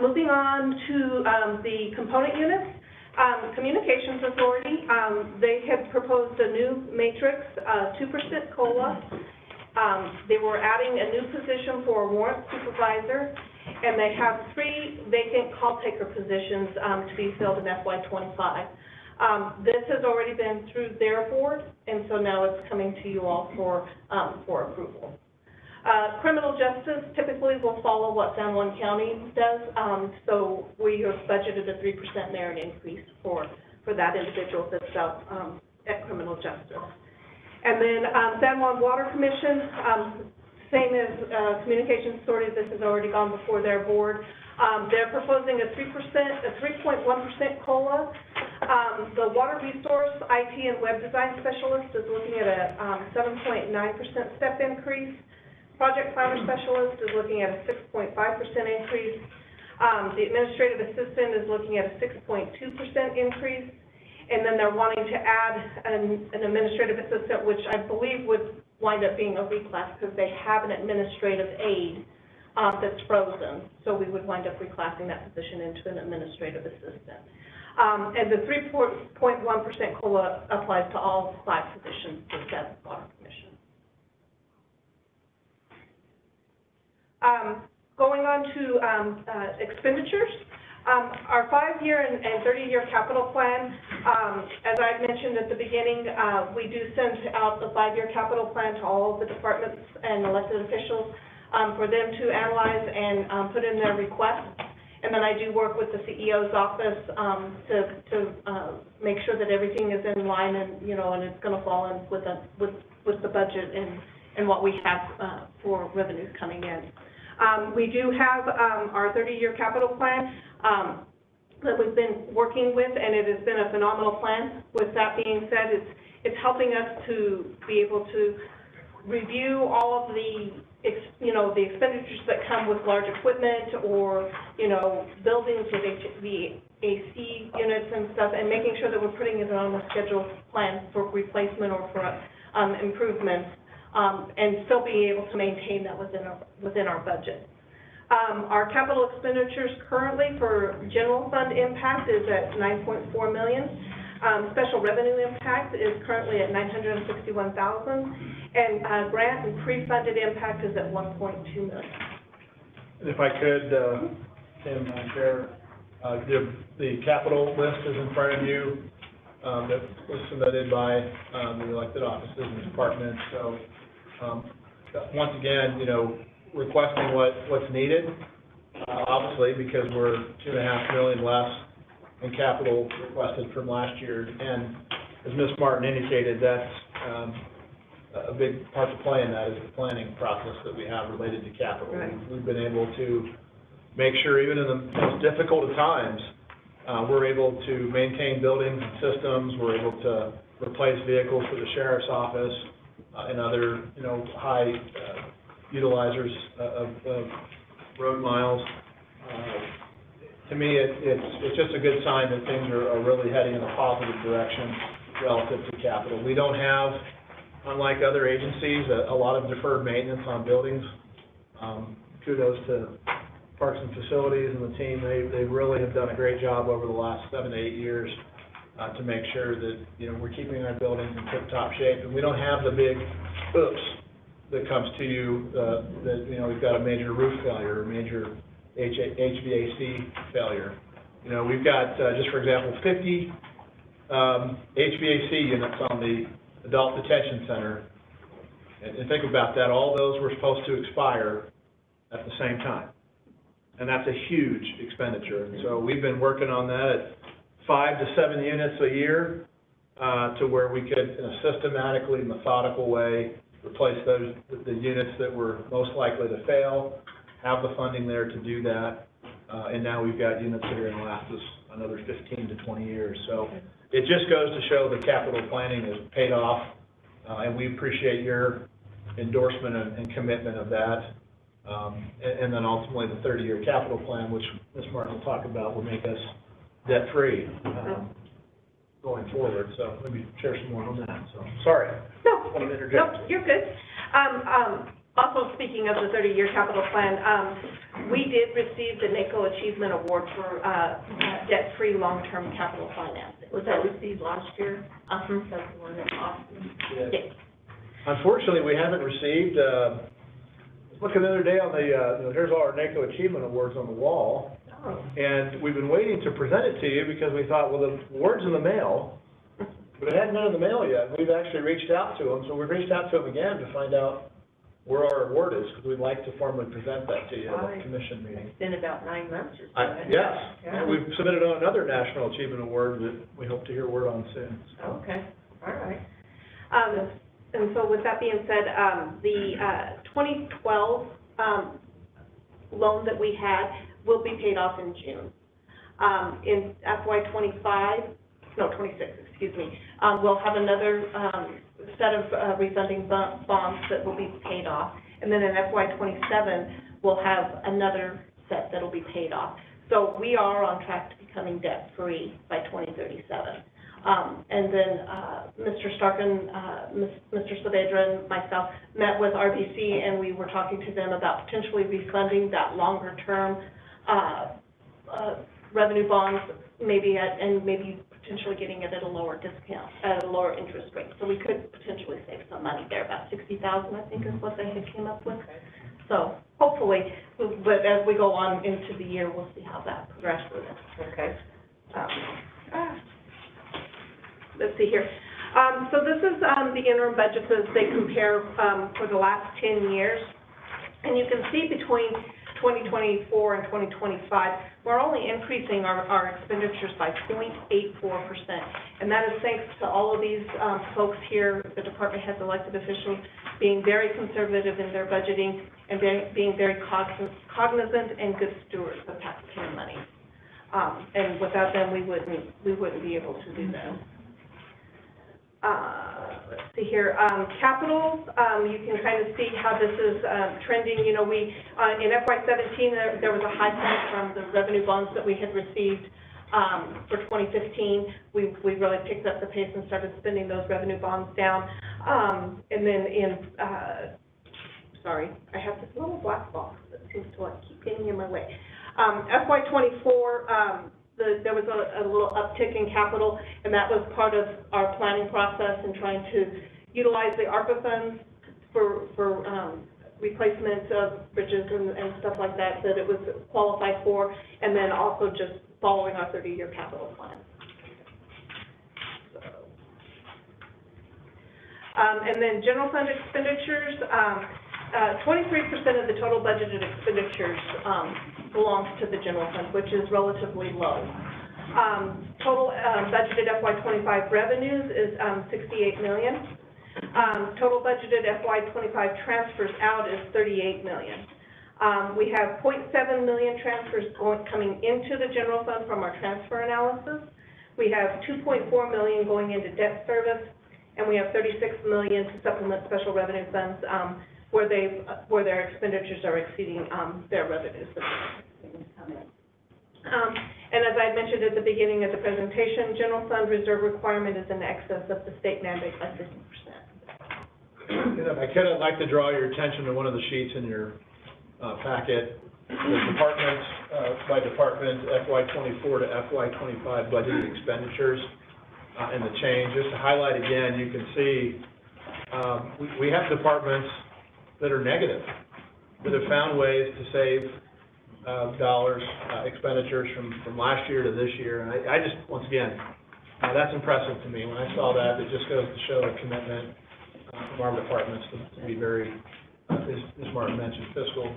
Speaker 5: Moving on to the component units, Communications Authority, they had proposed a new matrix, 2% COLA. They were adding a new position for a warrant supervisor, and they have 3 vacant call taker positions to be filled in FY25. This has already been through their board, and so now it's coming to you all for approval. Criminal justice typically will follow what San Juan County does, so we have budgeted a 3% merit increase for that individual that's out at criminal justice. And then San Juan Water Commission, same as Communications Authority, this has already gone before their board. They're proposing a 3.1% COLA. The Water Resource, IT, and Web Design Specialist is looking at a 7.9% step increase. Project Planner Specialist is looking at a 6.5% increase. The Administrative Assistant is looking at a 6.2% increase. And then they're wanting to add an Administrative Assistant, which I believe would wind up being a reclass because they have an administrative aide that's frozen. So we would wind up reclassing that position into an Administrative Assistant. And the 3.1% COLA applies to all 5 positions with that Water Commission. Going on to expenditures, our 5-year and 30-year capital plan, as I mentioned at the beginning, we do send out the 5-year capital plan to all of the departments and elected officials for them to analyze and put in their requests. And then I do work with the CEO's office to make sure that everything is in line and, and it's going to fall in with the budget and what we have for revenues coming in. We do have our 30-year capital plan. that we've been working with, and it has been a phenomenal plan. With that being said, it's helping us to be able to review all of the, the expenditures that come with large equipment or, buildings with the AC units and stuff, and making sure that we're putting it on a scheduled plan for replacement or for improvements, and still being able to maintain that within our budget. Our capital expenditures currently for general fund impact is at $9.4 million. Special revenue impact is currently at $961,000, and grant and pre-funded impact is at $1.2 million.
Speaker 2: And if I could, Tim, Chair, the capital list is in front of you, that was submitted by the elected offices and departments. So, once again, requesting what's needed, obviously, because we're $2.5 million less in capital requested from last year. And as Ms. Martin indicated, that's a big part to play in that is the planning process that we have related to capital.
Speaker 1: Right.
Speaker 2: We've been able to make sure, even in the most difficult of times, we're able to maintain buildings and systems. We're able to replace vehicles for the sheriff's office and other, high utilizers of road miles. To me, it's just a good sign that things are really heading in a positive direction relative to capital. We don't have, unlike other agencies, a lot of deferred maintenance on buildings. Kudos to Parks and Facilities and the team. They really have done a great job over the last 7 to 8 years to make sure that, we're keeping our buildings in tip-top shape. And we don't have the big oops that comes to you that, we've got a major roof failure or major HVAC failure. We've got, just for example, 50 HVAC units on the Adult Detention Center. And think about that, all those were supposed to expire at the same time. And that's a huge expenditure. And so we've been working on that at 5 to 7 units a year to where we could, in a systematically, methodical way, replace the units that were most likely to fail, have the funding there to do that, and now we've got units that are going to last us another 15 to 20 years. So it just goes to show the capital planning is paid off, and we appreciate your endorsement and commitment of that. And then ultimately the 30-year capital plan, which Ms. Martin will talk about, will make us debt-free going forward. So let me share some more on that. So sorry.
Speaker 5: No,
Speaker 2: Want to interject.
Speaker 5: no, you're good. Also, speaking of the 30-year capital plan, we did receive the NACO Achievement Award for debt-free long-term capital financing.
Speaker 1: Was that received last year? That's the one in Austin.
Speaker 5: Yes.
Speaker 2: Unfortunately, we haven't received, looking the other day on the, here's all our NACO Achievement Awards on the wall.
Speaker 1: Oh.
Speaker 2: And we've been waiting to present it to you because we thought, well, the award's in the mail, but it hadn't been in the mail yet. We've actually reached out to them, so we've reached out to them again to find out where our award is, because we'd like to formally present that to you at a commission meeting.
Speaker 1: It's been about 9 months or so.
Speaker 2: Yes,
Speaker 1: Yeah.
Speaker 2: and we've submitted on another National Achievement Award that we hope to hear word on soon. So.
Speaker 1: Okay, all right.
Speaker 5: And so with that being said, the 2012 loan that we had will be paid off in June. In FY 26, excuse me, we'll have another set of refunding bonds that will be paid off. And then in FY 27, we'll have another set that'll be paid off. So we are on track to becoming debt-free by 2037. And then Mr. Starkin, Mr. Saavedra, and myself met with RBC, and we were talking to them about potentially refunding that longer-term revenue bonds, maybe potentially getting it at a lower discount, at a lower interest rate. So we could potentially save some money there, about $60,000, I think, is what they had came up with. So hopefully, but as we go on into the year, we'll see how that progresses.
Speaker 1: Okay.
Speaker 5: Let's see here. So this is the interim budgets as they compare for the last 10 years. And you can see between 2024 and 2025, we're only increasing our expenditures by 0.84%. And that is thanks to all of these folks here, the department heads, elected officials, being very conservative in their budgeting and being very cognizant and good stewards of taxpayer money. And without them, we wouldn't be able to do that. Let's see here, capitals, you can kind of see how this is trending. You know, we, in FY17, there was a high point from the revenue bonds that we had received for 2015. We really picked up the pace and started spending those revenue bonds down. And then in, sorry, I have this little black box that seems to keep getting in my way. FY24, there was a little uptick in capital, and that was part of our planning process and trying to utilize the ARPA funds for replacement of bridges and stuff like that it was qualified for, and then also just following our 30-year capital plan. So, and then general fund expenditures, 23% of the total budgeted expenditures belongs to the general fund, which is relatively low. Total budgeted FY25 revenues is $68 million. Total budgeted FY25 transfers out is $38 million. We have $0.7 million transfers coming into the general fund from our transfer analysis. We have $2.4 million going into debt service, and we have $36 million to supplement special revenue funds where their expenditures are exceeding their revenues. And as I mentioned at the beginning of the presentation, general fund reserve requirement is in excess of the state mandate by 50%.
Speaker 2: I kind of like to draw your attention to one of the sheets in your packet, the departments by department, FY24 to FY25 budgeted expenditures and the change. Just to highlight again, you can see we have departments that are negative, that have found ways to save dollars, expenditures from last year to this year. And I just, once again, that's impressive to me. When I saw that, it just goes to show the commitment from our departments to be very, as Martin mentioned, fiscal,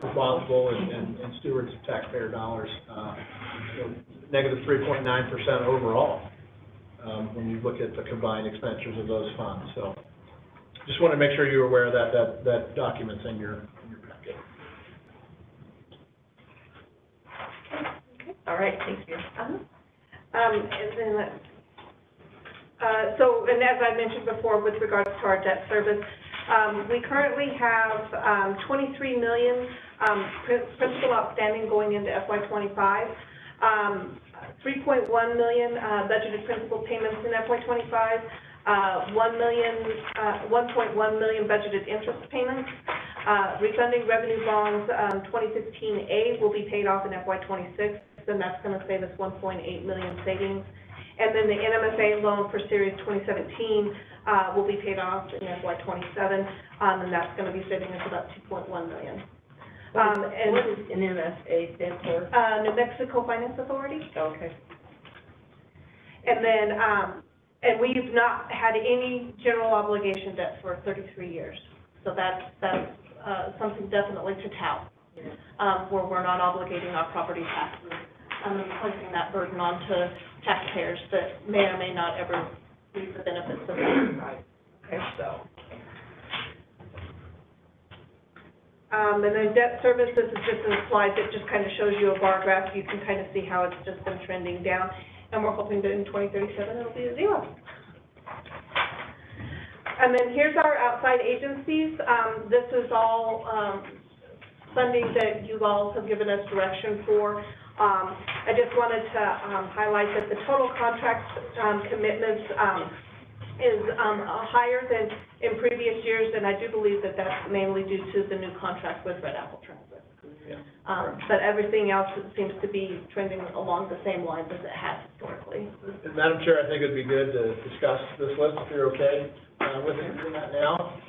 Speaker 2: responsible, and stewards of taxpayer dollars. So negative 3.9% overall when you look at the combined expenditures of those funds. So just want to make sure you're aware of that document's in your packet.
Speaker 1: All right, thank you.
Speaker 5: And then so, and as I mentioned before, with regards to our debt service, we currently have $23 million principal outstanding going into FY25, 3.1 million budgeted principal payments in FY25, 1.1 million budgeted interest payments. Refunding revenue bonds 2015A will be paid off in FY26, and that's going to save us 1.8 million savings. And then the NMFA loan for Series 2017 will be paid off in FY27, and that's going to be saving us about 2.1 million. And
Speaker 1: what does NMFA stand for?
Speaker 5: New Mexico Finance Authority.
Speaker 1: Okay.
Speaker 5: And then, and we've not had any general obligation debt for 33 years. So that's something definitely to tout, where we're not obligating our property taxes and placing that burden onto taxpayers that may or may not ever reap the benefits of that. Right. Okay, so. And then debt service, this is just a slide that just kind of shows you a bar graph. You can kind of see how it's just been trending down, and we're hoping that in 2037 it'll be a zero. And then here's our outside agencies. This is all funding that you all have given us direction for. I just wanted to highlight that the total contract commitments is higher than in previous years, and I do believe that that's mainly due to the new contract with Red Apple Transit.
Speaker 2: Yeah.
Speaker 5: But everything else seems to be trending along the same lines as it has historically.
Speaker 2: Madam Chair, I think it'd be good to discuss this list if you're okay with doing that now.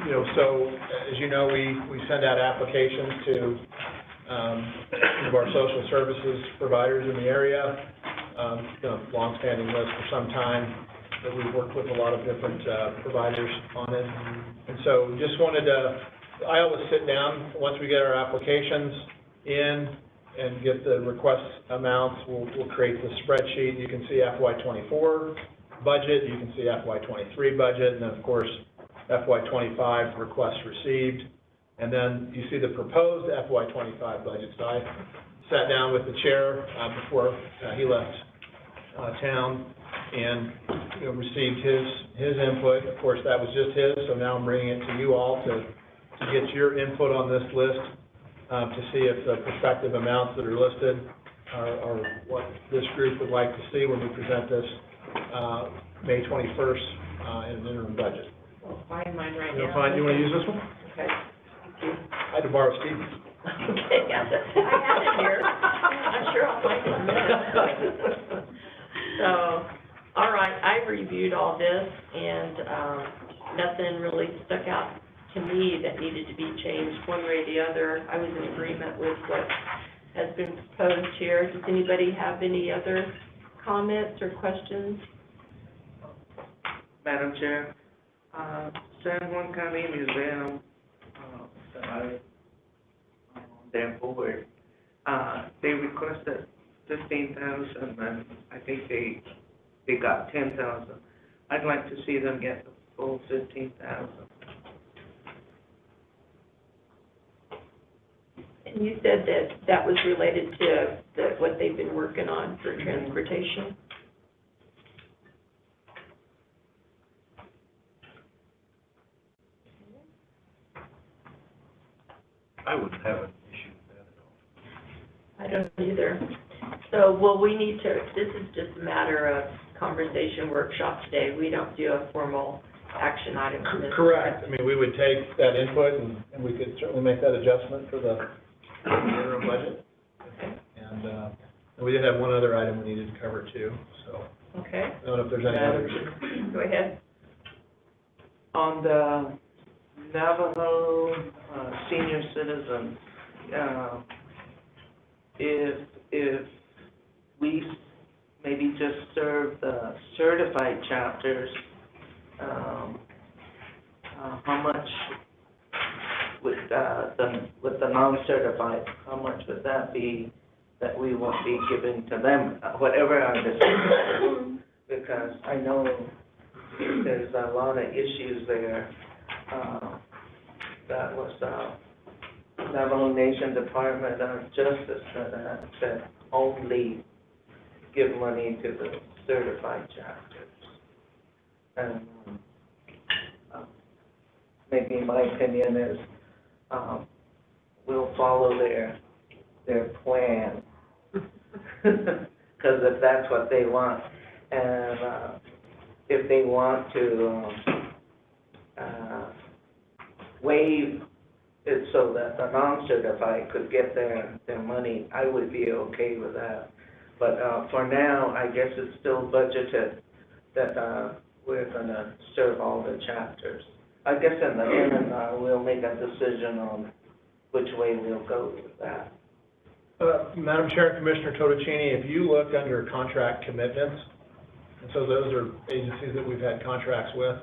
Speaker 2: You know, so as you know, we send out applications to some of our social services providers in the area. You know, long-standing list for some time that we've worked with a lot of different providers on it. And so just wanted to, I always sit down once we get our applications in and get the request amounts. We'll create the spreadsheet. You can see FY24 budget, you can see FY23 budget, and then of course FY25 requests received. And then you see the proposed FY25 budget. So I sat down with the chair before he left town and, you know, received his input. Of course, that was just his, so now I'm bringing it to you all to get your input on this list, to see if the prospective amounts that are listed are what this group would like to see when we present this May 21st in an interim budget.
Speaker 1: I'll find mine right
Speaker 2: You
Speaker 1: now.
Speaker 2: want to use this one?
Speaker 1: Okay, thank you.
Speaker 2: I had to borrow Steve's.
Speaker 1: Okay, I have it here. I'm sure I'll find it in a minute. So, all right, I reviewed all this, and nothing really stuck out to me that needed to be changed one way or the other. I was in agreement with what has been proposed here. Does anybody have any other comments or questions?
Speaker 4: Madam Chair, San Juan County Museum, that I, their board, they requested 15,000, and I think they got 10,000. I'd like to see them get the full 15,000.
Speaker 1: And you said that was related to what they've been working on for transportation?
Speaker 3: I wouldn't have an issue with that at all.
Speaker 1: I don't either. So, well, we need to, this is just a matter of conversation workshop today. We don't do a formal action item on this.
Speaker 2: Correct. I mean, we would take that input and we could certainly make that adjustment for the interim budget. And we did have one other item we needed to cover too, so
Speaker 1: Okay,
Speaker 2: I don't know if there's any others.
Speaker 1: go ahead.
Speaker 4: On the Navajo senior citizens, if we maybe just serve the certified chapters, how much with the non-certified, how much would that be that we won't be giving to them, whatever our decision? Because I know there's a lot of issues there. That was Navajo Nation Department of Justice that only give money to the certified chapters. And maybe my opinion is we'll follow their plan, because if that's what they want, and if they want to waive it so that the non-certified could get their money, I would be okay with that. But for now, I guess it's still budgeted that we're gonna serve all the chapters. I guess in the end, we'll make a decision on which way we'll go with that.
Speaker 2: Madam Chair and Commissioner Totocini, if you look under contract commitments, and so those are agencies that we've had contracts with,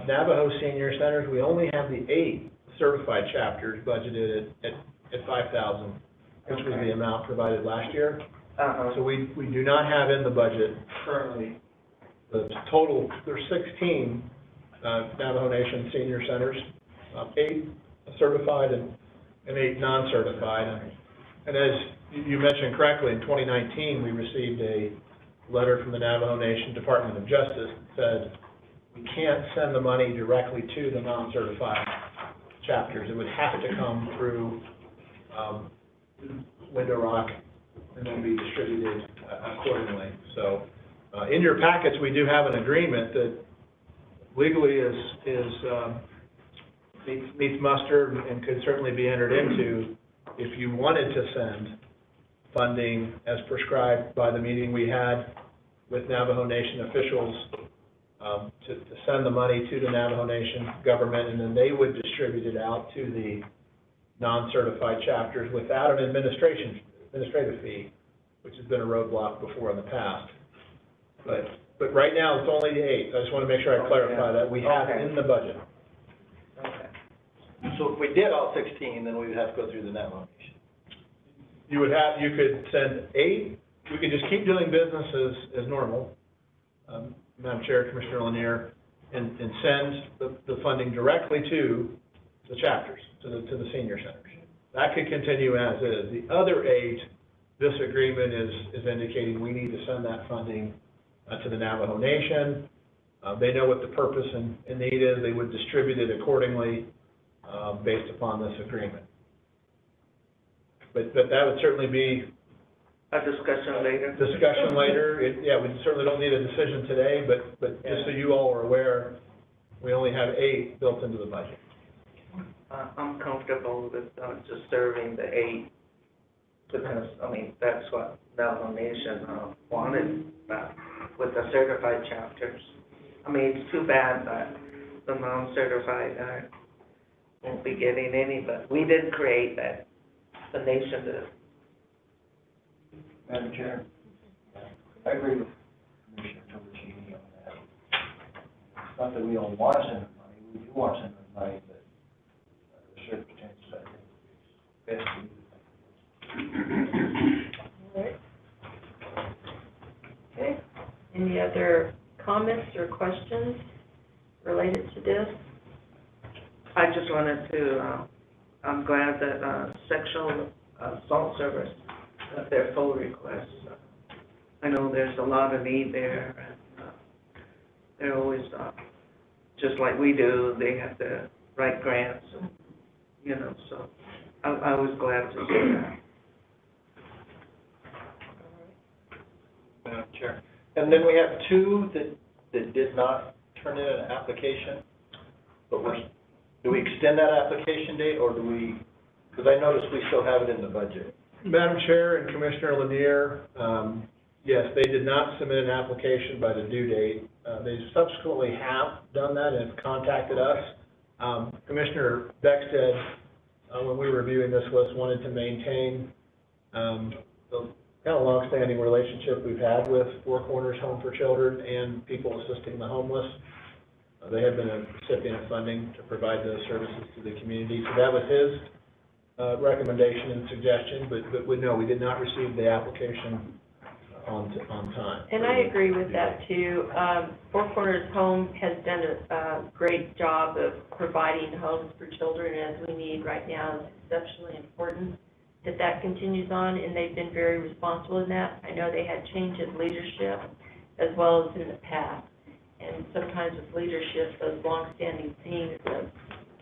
Speaker 2: Navajo Senior Centers, we only have the 8 certified chapters budgeted at $5,000, which was the amount provided last year. So we do not have in the budget currently the total. There's 16 Navajo Nation Senior Centers, 8 certified and 8 non-certified. And as you mentioned correctly, in 2019 we received a letter from the Navajo Nation Department of Justice that said we can't send the money directly to the non-certified chapters. It would have to come through Window Rock and then be distributed accordingly. So in your packets, we do have an agreement that legally meets muster and could certainly be entered into if you wanted to send funding as prescribed by the meeting we had with Navajo Nation officials to send the money to the Navajo Nation government, and then they would distribute it out to the non-certified chapters without an administrative fee, which has been a roadblock before in the past. But right now, it's only the 8. I just want to make sure I clarify that. We have it in the budget.
Speaker 4: Okay.
Speaker 3: So if we did all 16, then we would have to go through the Navajo Nation.
Speaker 2: You could send 8. We could just keep doing business as normal, Madam Chair, Commissioner Lanier, and send the funding directly to the chapters, to the senior centers. That could continue as is. The other 8 this agreement is indicating we need to send that funding to the Navajo Nation. They know what the purpose and need is. They would distribute it accordingly based upon this agreement. But that would certainly be
Speaker 4: A discussion later.
Speaker 2: discussion later. Yeah, we certainly don't need a decision today, but just so you all are aware, we only have 8 built into the budget.
Speaker 4: I'm comfortable with just serving the 8, because, I mean, that's what Navajo Nation wanted with the certified chapters. I mean, it's too bad that the non-certified won't be getting any, but we didn't create that, the nation did.
Speaker 7: Madam Chair, I agree with Commissioner Tomachini on that. It's not that we don't want to send them money, we do want to send them money, but the circumstances, I think, best to use.
Speaker 1: Okay. Any other comments or questions related to this?
Speaker 4: I just wanted to, I'm glad that sexual assault service got their full request. I know there's a lot of need there, and they're always, just like we do, they have to write grants, and, you know, so I was glad to see that.
Speaker 3: Madam Chair. And then we have 2 that did not turn in an application, but do we extend that application date, or do we, because I noticed we still have it in the budget.
Speaker 2: Madam Chair and Commissioner Lanier, yes, they did not submit an application by the due date. They subsequently have done that and have contacted us. Commissioner Beckstead, when we were reviewing this list, wanted to maintain the kind of longstanding relationship we've had with Four Corners Home for Children and people assisting the homeless. They have been a recipient of funding to provide those services to the community. So that was his recommendation and suggestion, but no, we did not receive the application on time.
Speaker 1: And I agree with that too. Four Corners Home has done a great job of providing homes for children as we need right now. It's exceptionally important that continues on, and they've been very responsible in that. I know they had change of leadership as well as in the past. And sometimes with leadership, those longstanding themes of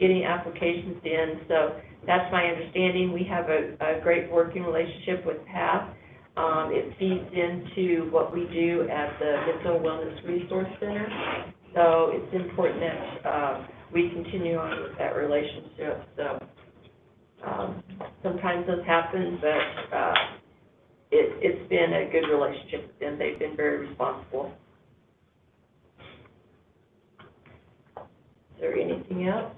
Speaker 1: getting applications in. So that's my understanding. We have a great working relationship with PATH. It feeds into what we do at the Mental Wellness Resource Center. So it's important that we continue on with that relationship. So sometimes this happens, but it's been a good relationship with them. They've been very responsible. Is there anything else?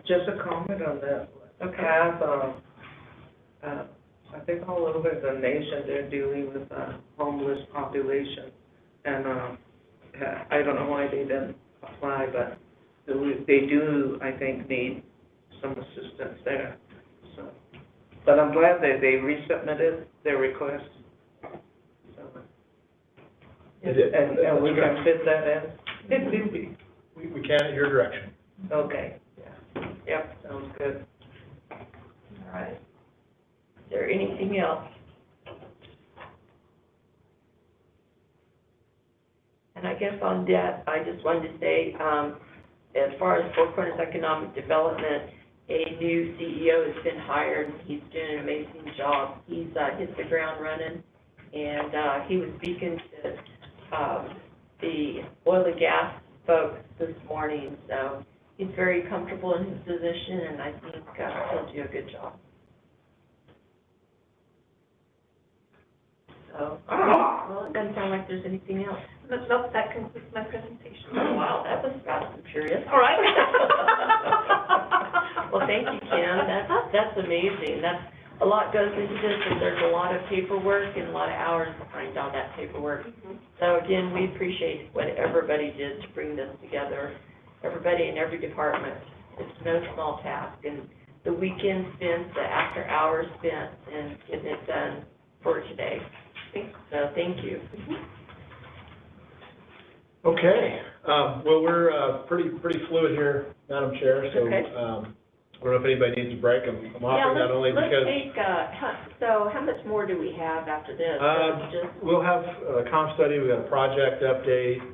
Speaker 4: Just a comment on that.
Speaker 1: Okay.
Speaker 4: I think all over the nation, they're dealing with a homeless population. And I don't know why they didn't apply, but they do, I think, need some assistance there. So, but I'm glad that they resubmitted their request. So,
Speaker 2: They did.
Speaker 4: and we can fit that in?
Speaker 2: We can at your direction.
Speaker 4: Okay, yeah. Yep, sounds good.
Speaker 1: All right. Is there anything else? And I guess on that, I just wanted to say, as far as Four Corners Economic Development, a new CEO has been hired. He's doing an amazing job. He's hit the ground running, and he was speaking to the oil and gas folks this morning. So he's very comfortable in his position, and I think he'll do a good job. So, well, it doesn't sound like there's anything else.
Speaker 5: Nope, that concludes my presentation.
Speaker 1: Oh, wow, that was fast and furious.
Speaker 5: All right.
Speaker 1: Well, thank you, Kim. That's amazing. A lot goes into this, and there's a lot of paperwork and a lot of hours behind all that paperwork. So again, we appreciate what everybody did to bring this together, everybody in every department. It's no small task, and the weekend spent, the after hours spent, and getting it done for today. So thank you.
Speaker 2: Okay, well, we're pretty fluid here, Madam Chair, so
Speaker 1: Okay.
Speaker 2: I don't know if anybody needs a break. I'm offering that only because...
Speaker 1: Let's take So how much more do we have after this? Just,
Speaker 2: We'll have a comp study, we've got a project update,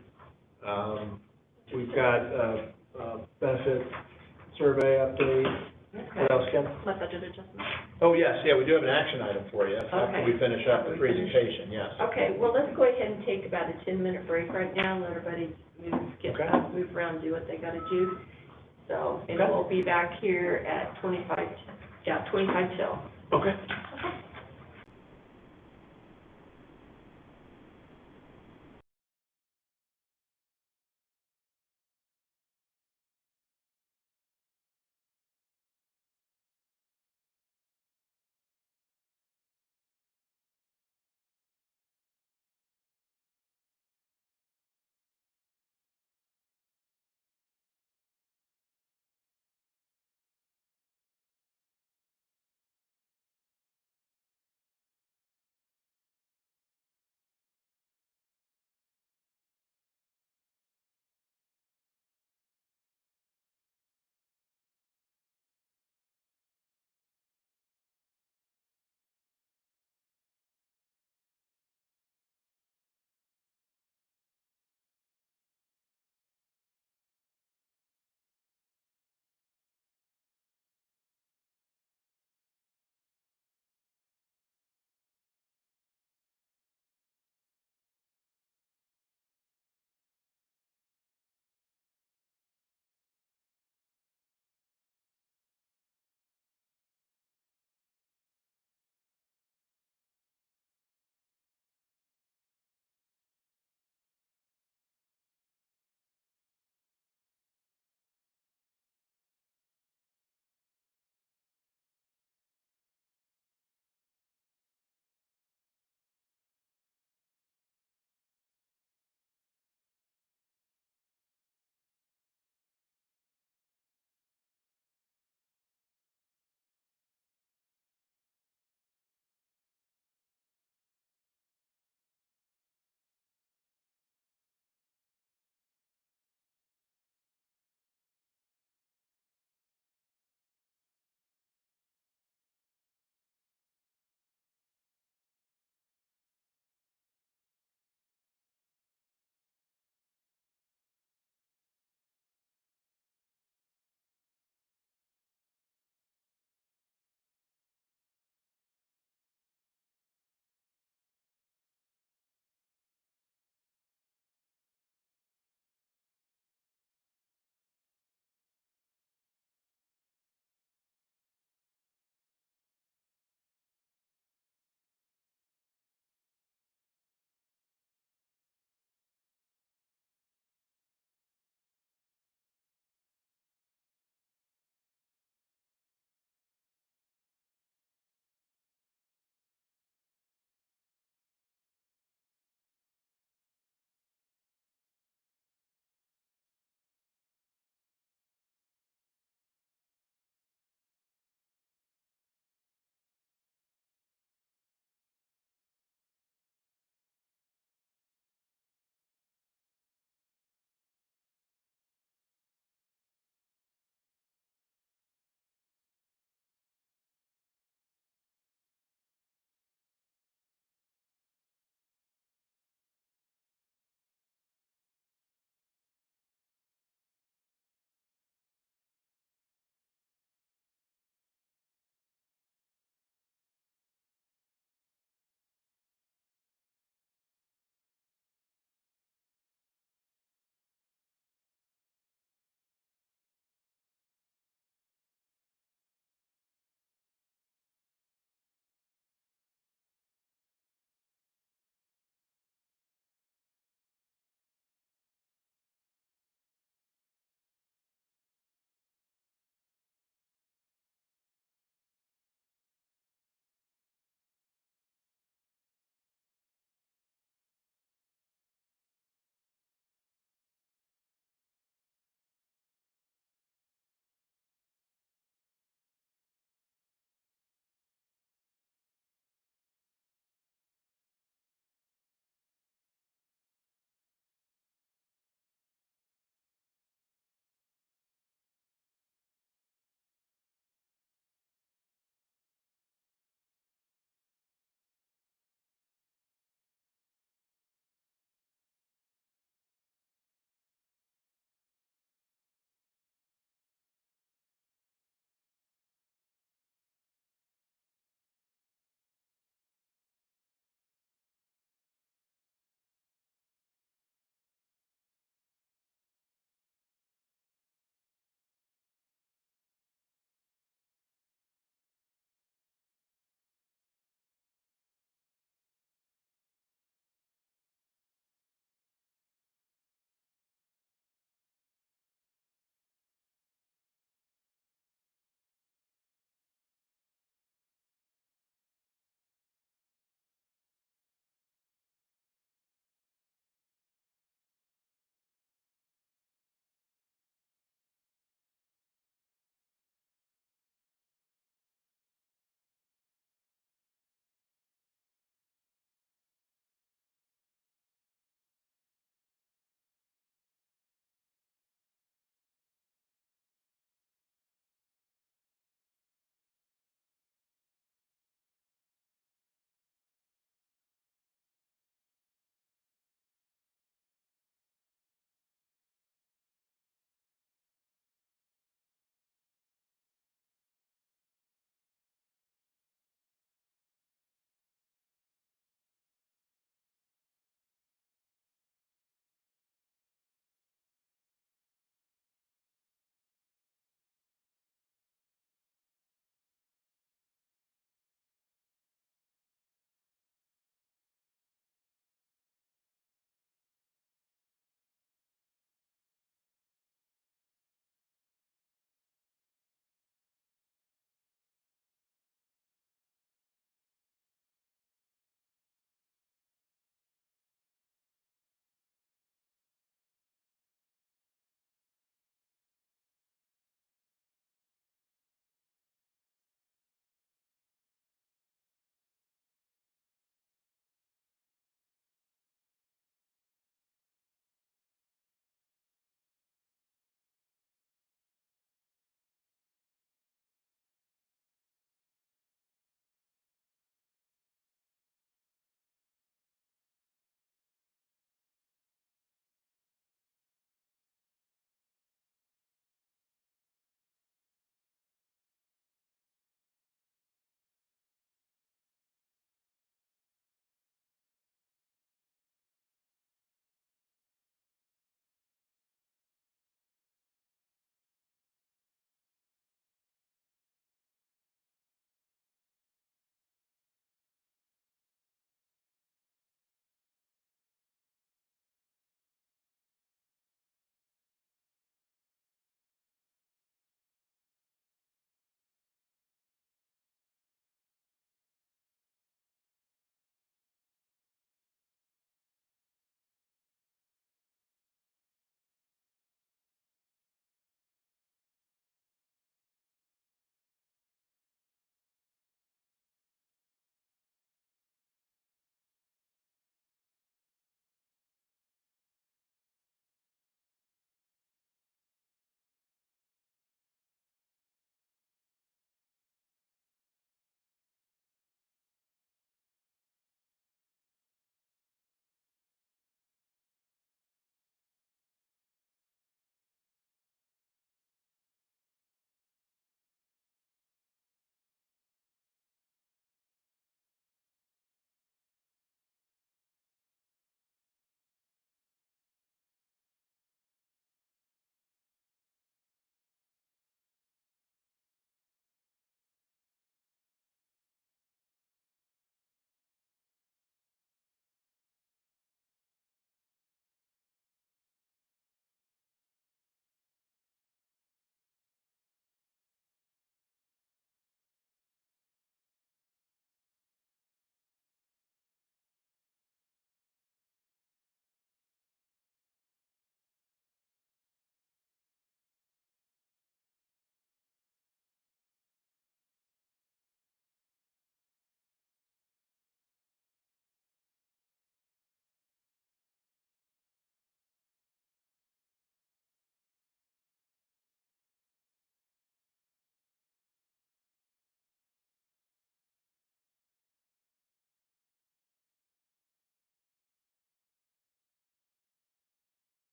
Speaker 2: we've got a benefit survey update. What else, Kim?
Speaker 5: My budget adjustment.
Speaker 2: Oh, yes, yeah, we do have an action item for you after
Speaker 1: Okay.
Speaker 2: we finish up the presentation, yes.
Speaker 1: okay, well, let's go ahead and take about a 10-minute break right now, let everybody get
Speaker 2: Okay.
Speaker 1: up, move around, do what they gotta do. So, and
Speaker 2: Okay.
Speaker 1: we'll be back here at 25 till.
Speaker 2: Okay.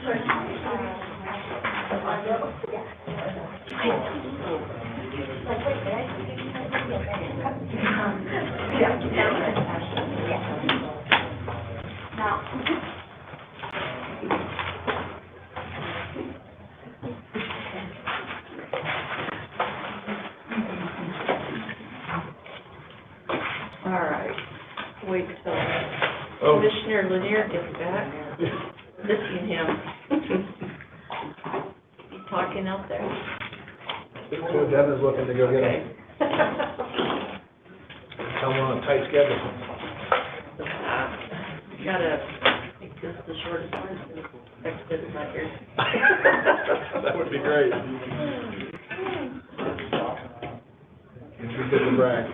Speaker 1: All right, wait till Commissioner Lanier gets back. Missing him. You talking out there?
Speaker 2: So Devin's looking to go get
Speaker 1: Okay.
Speaker 2: him. Tell him on a tight schedule.
Speaker 1: You gotta make this the shortest one, next bit is not here.
Speaker 2: That would be great. It'd be good to brag.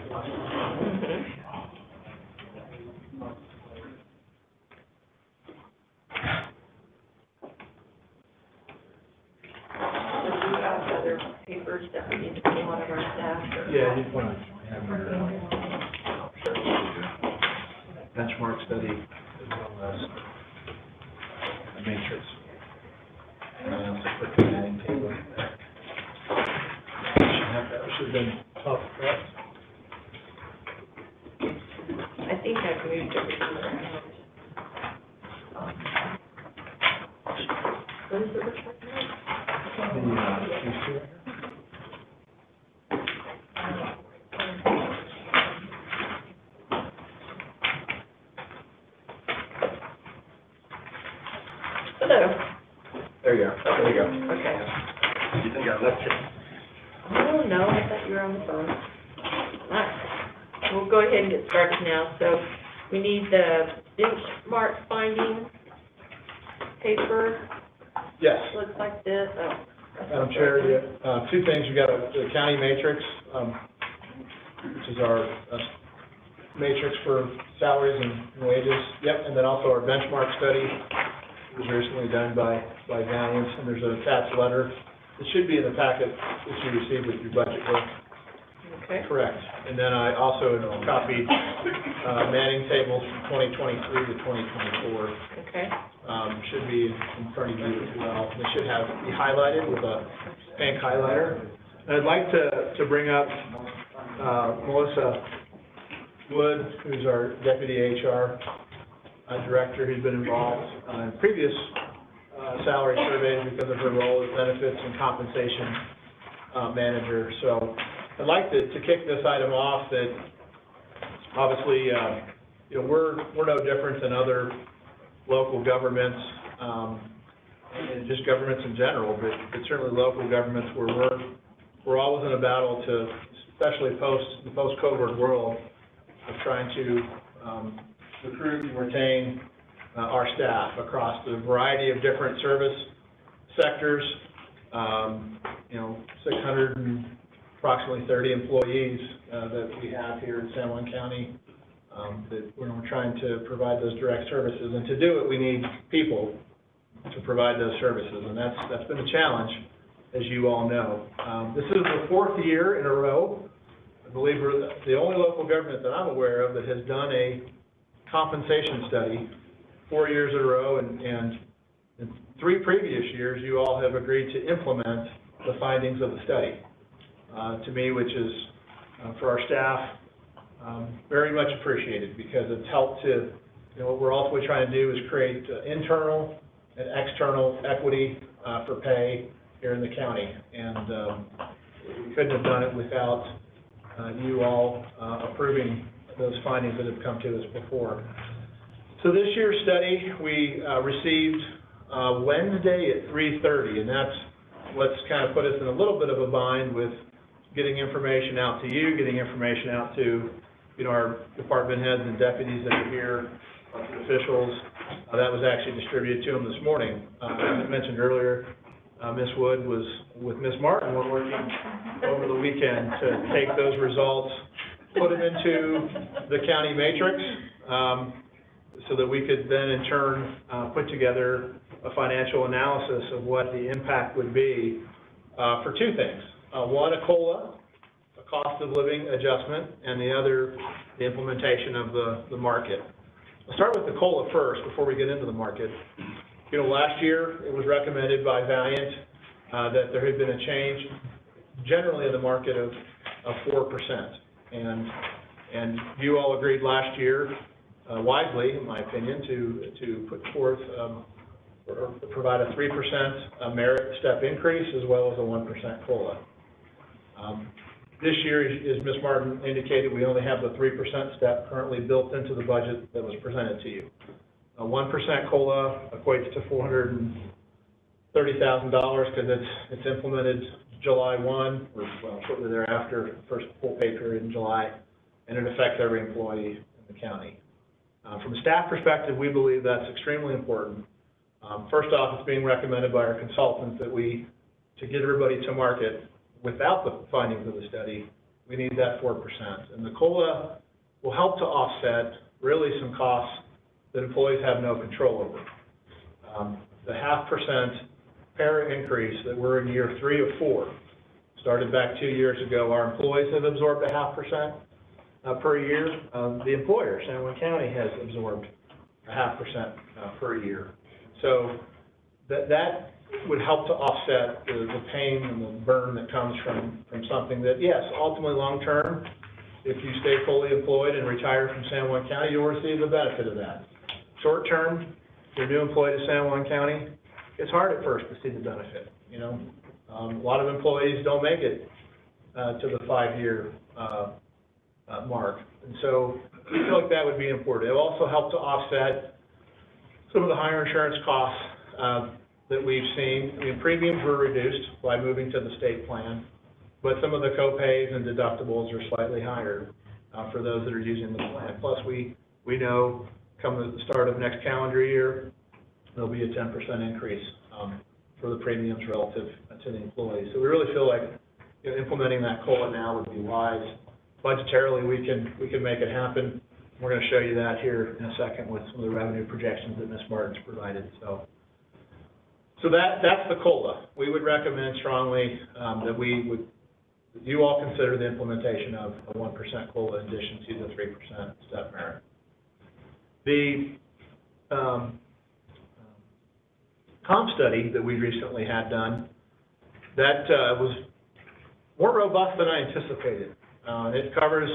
Speaker 1: Do you have other papers that we need to pull out of our staff? Or-
Speaker 2: Yeah, you'd want to have your benchmark study as well as a matrix. And I also put the adding table in there. That should have been tough, right?
Speaker 1: I think I've moved everything around. What does it look like now?
Speaker 2: These two right here?
Speaker 1: Hello.
Speaker 2: There you go. There you go.
Speaker 1: Okay.
Speaker 2: You think I left it?
Speaker 1: Oh, no, I thought you were on the phone. All right. We'll go ahead and get started now. So we need the benchmark finding paper.
Speaker 2: Yes.
Speaker 1: Looks like this. Oh.
Speaker 2: Madam Chair, two things. You got the county matrix, which is our matrix for salaries and wages. Yep, and then also our benchmark study was recently done by Valiant, and there's an attached letter. It should be in the packet that you received with your budget book.
Speaker 1: Okay.
Speaker 2: Correct. And then I also copied Manning tables from 2023 to 2024.
Speaker 1: Okay.
Speaker 2: Should be in front of you as well. They should be highlighted with a pink highlighter. And I'd like to bring up Melissa Wood, who's our Deputy HR Director, who's been involved in previous salary surveys because of her role as benefits and compensation manager. So I'd like to kick this item off that obviously, we're no different than other local governments, and just governments in general, but certainly local governments where we're always in a battle to, especially the post-COVID world, of trying to recruit and retain our staff across the variety of different service sectors. 600 and approximately 30 employees that we have here in San Juan County. That we're trying to provide those direct services, and to do it, we need people to provide those services, and that's been a challenge, as you all know. This is the fourth year in a row. I believe we're the only local government that I'm aware of that has done a compensation study 4 years in a row, and in 3 previous years, you all have agreed to implement the findings of the study. To me, which is for our staff, very much appreciated, because it's helped to, what we're ultimately trying to do is create internal and external equity for pay here in the county. And we couldn't have done it without you all approving those findings that have come to us before. So this year's study, we received Wednesday at 3:30, and that's what's kind of put us in a little bit of a bind with getting information out to you, getting information out to our department heads and deputies that are here, officials. That was actually distributed to them this morning. As I mentioned earlier, Ms. Wood was with Ms. Martin. We're working over the weekend to take those results, put them into the county matrix, so that we could then in turn put together a financial analysis of what the impact would be for 2 things. One, a COLA, a cost of living adjustment, and the other, the implementation of the market. I'll start with the COLA first before we get into the market. You know, last year, it was recommended by Valiant that there had been a change generally in the market of 4%. And you all agreed last year, wisely, in my opinion, to put forth or provide a 3% merit step increase as well as a 1% COLA. This year, as Ms. Martin indicated, we only have the 3% step currently built into the budget that was presented to you. A 1% COLA equates to $430,000 because it's implemented July 1, or well, shortly thereafter, first full pay period in July, and it affects every employee in the county. From a staff perspective, we believe that's extremely important. First off, it's being recommended by our consultants that to get everybody to market without the findings of the study, we need that 4%. And the COLA will help to offset really some costs that employees have no control over. The 0.5% para increase that we're in year 3 of 4 started back 2 years ago. Our employees have absorbed a 0.5% per year. The employer, San Juan County, has absorbed a 0.5% per year. So that would help to offset the pain and the burn that comes from something that, yes, ultimately long-term, if you stay fully employed and retire from San Juan County, you'll receive the benefit of that. Short-term, if you're a new employee to San Juan County, it's hard at first to see the benefit, you know. A lot of employees don't make it to the 5-year mark. And so we feel like that would be important. It will also help to offset some of the higher insurance costs that we've seen. I mean, premiums were reduced by moving to the state plan, but some of the co-pays and deductibles are slightly higher for those that are using the plan. Plus, we know come the start of next calendar year, there'll be a 10% increase for the premiums relative to the employees. So we really feel like, you know, implementing that COLA now would be wise. Budgetarily, we can make it happen. We're going to show you that here in a second with some of the revenue projections that Ms. Martin's provided. So that's the COLA. We would recommend strongly that you all consider the implementation of a 1% COLA in addition to the 3% step merit. The comp study that we recently had done, that was more robust than I anticipated. It covers,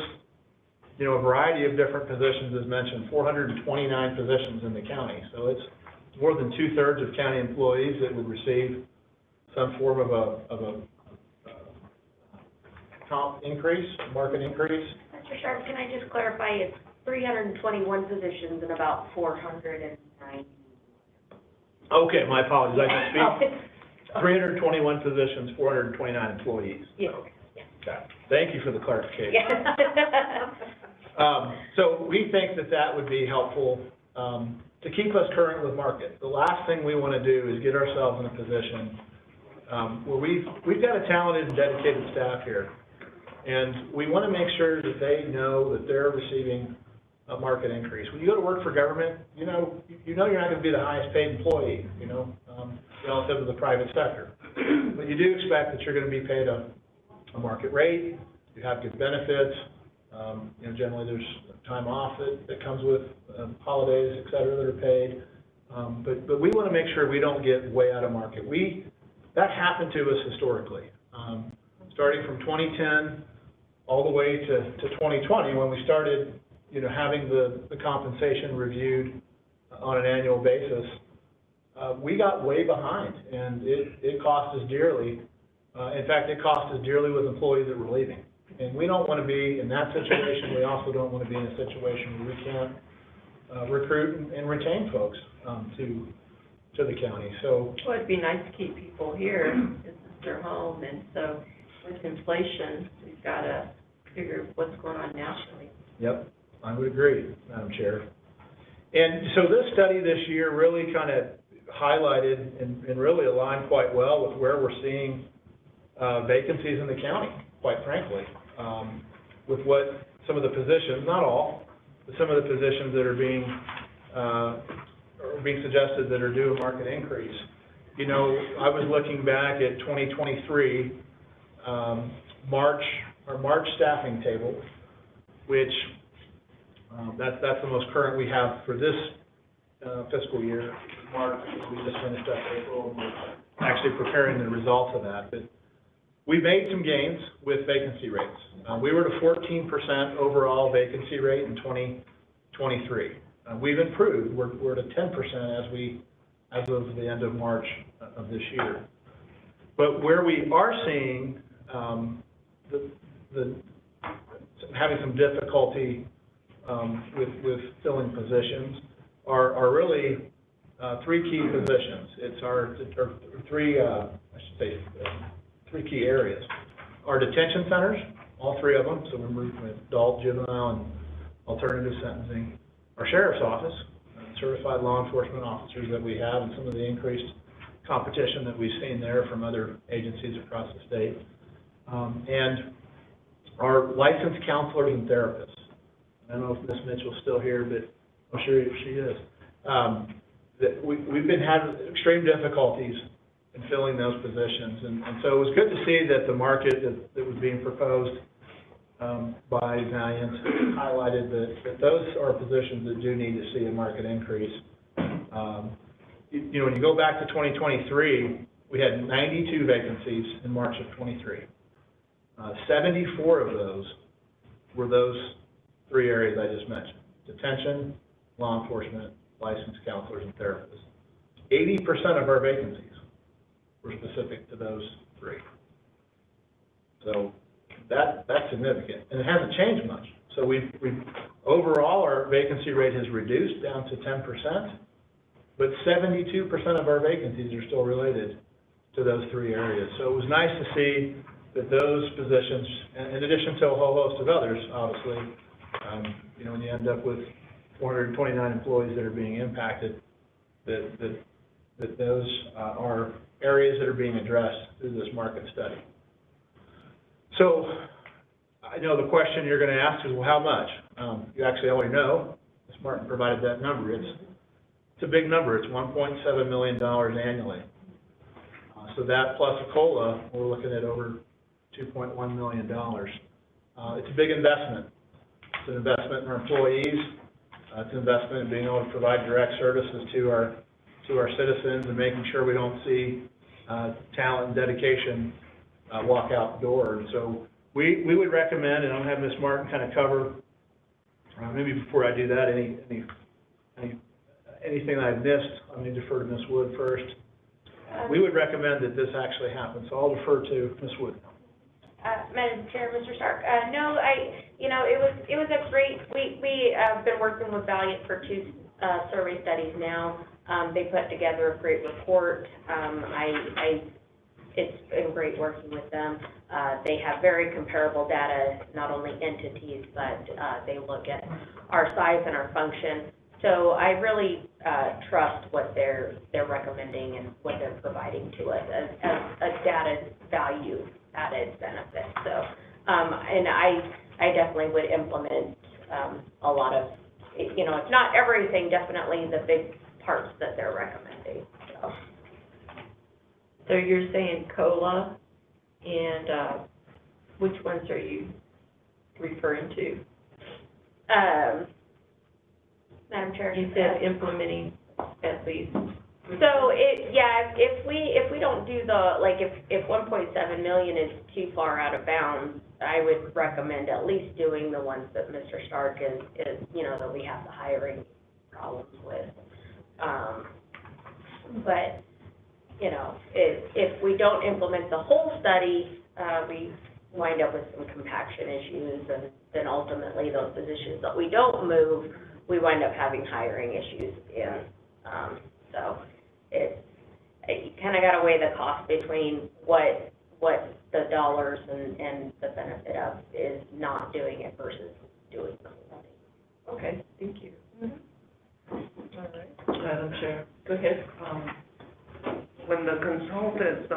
Speaker 2: you know, a variety of different positions, as mentioned, 429 positions in the county. So it's more than 2/3 of county employees that would receive some form of a comp increase, market increase.
Speaker 6: Mr. Sharp, can I just clarify, it's 321 positions and about 409.
Speaker 2: Okay, my apologies, I can speak. 321 positions, 429 employees.
Speaker 6: Yes.
Speaker 2: Okay. Thank you for the clarification.
Speaker 6: Yeah.
Speaker 2: So we think that would be helpful to keep us current with market. The last thing we want to do is get ourselves in a position where we've got a talented and dedicated staff here, and we want to make sure that they know that they're receiving a market increase. When you go to work for government, you know you're not going to be the highest paid employee, you know, relative to the private sector. But you do expect that you're going to be paid a market rate. You have good benefits. You know, generally there's time off that comes with holidays, et cetera, that are paid. But we want to make sure we don't get way out of market. That happened to us historically. Starting from 2010 all the way to 2020, when we started, you know, having the compensation reviewed on an annual basis, we got way behind, and it cost us dearly. In fact, it cost us dearly with employees that were leaving. And we don't want to be in that situation. We also don't want to be in a situation where we can't recruit and retain folks to the county. So,
Speaker 1: well, it'd be nice to keep people here. This is their home, and so with inflation, we've got to figure what's going on nationally.
Speaker 2: Yep, I would agree, Madam Chair. And so this study this year really kind of highlighted and really aligned quite well with where we're seeing vacancies in the county, quite frankly, with what some of the positions, not all, but some of the positions that are being suggested that are due a market increase. You know, I was looking back at 2023, our March staffing table, which that's the most current we have for this fiscal year, March, we just finished up April, and we're actually preparing the results of that. But we made some gains with vacancy rates. We were at a 14% overall vacancy rate in 2023. We've improved. We're at a 10% as of the end of March of this year. But where we are seeing having some difficulty with filling positions are really three key positions. It's three key areas. Our detention centers, all three of them, so we're moving with adult, juvenile, and alternative sentencing. Our sheriff's office, certified law enforcement officers that we have, and some of the increased competition that we've seen there from other agencies across the state. And our licensed counselors and therapists. I don't know if Ms. Mitchell's still here, but I'm sure she is. That we've been having extreme difficulties in filling those positions. And so it was good to see that the market that was being proposed by Valiant highlighted that those are positions that do need to see a market increase. When you go back to 2023, we had 92 vacancies in March of 23. 74 of those were those three areas I just mentioned: detention, law enforcement, licensed counselors, and therapists. 80% of our vacancies were specific to those three. So that's significant, and it hasn't changed much. So we've overall, our vacancy rate has reduced down to 10%, but 72% of our vacancies are still related to those three areas. So it was nice to see that those positions, in addition to a whole host of others, obviously, when you end up with 429 employees that are being impacted, that those are areas that are being addressed through this market study. So I know the question you're going to ask is, well, how much? You actually already know. Ms. Martin provided that number. It's a big number. It's $1.7 million annually. So that plus a COLA, we're looking at over $2.1 million. It's a big investment. It's an investment in our employees. It's an investment in being able to provide direct services to our citizens and making sure we don't see talent and dedication walk out the door. And so we would recommend, and I'll have Ms. Martin kind of cover, maybe before I do that, anything that I've missed, I'm going to defer to Ms. Wood first. We would recommend that this actually happen, so I'll defer to Ms. Wood.
Speaker 6: Madam Chair, Mr. Stark, no, it was a great, we have been working with Valiant for 2 survey studies now. They put together a great report. It's been great working with them. They have very comparable data, not only entities, but they look at our size and our function. So I really trust what they're recommending and what they're providing to us as a data value added benefit. So, and I definitely would implement a lot of, if not everything, definitely the big parts that they're recommending.
Speaker 1: So you're saying COLA, and which ones are you referring to?
Speaker 6: Madam Chair.
Speaker 1: You said implementing at least.
Speaker 6: So if we don't do if 1.7 million is too far out of bounds, I would recommend at least doing the ones that Mr. Stark is that we have the hiring problems with. But if we don't implement the whole study, we wind up with some compaction issues, and then ultimately those positions that we don't move, we wind up having hiring issues in. So you kind of got to weigh the cost between what the dollars and the benefit of is not doing it versus doing the whole thing.
Speaker 1: Okay, thank you.
Speaker 6: Mm-hmm.
Speaker 1: All right, Madam Chair, go ahead.
Speaker 4: When the consultants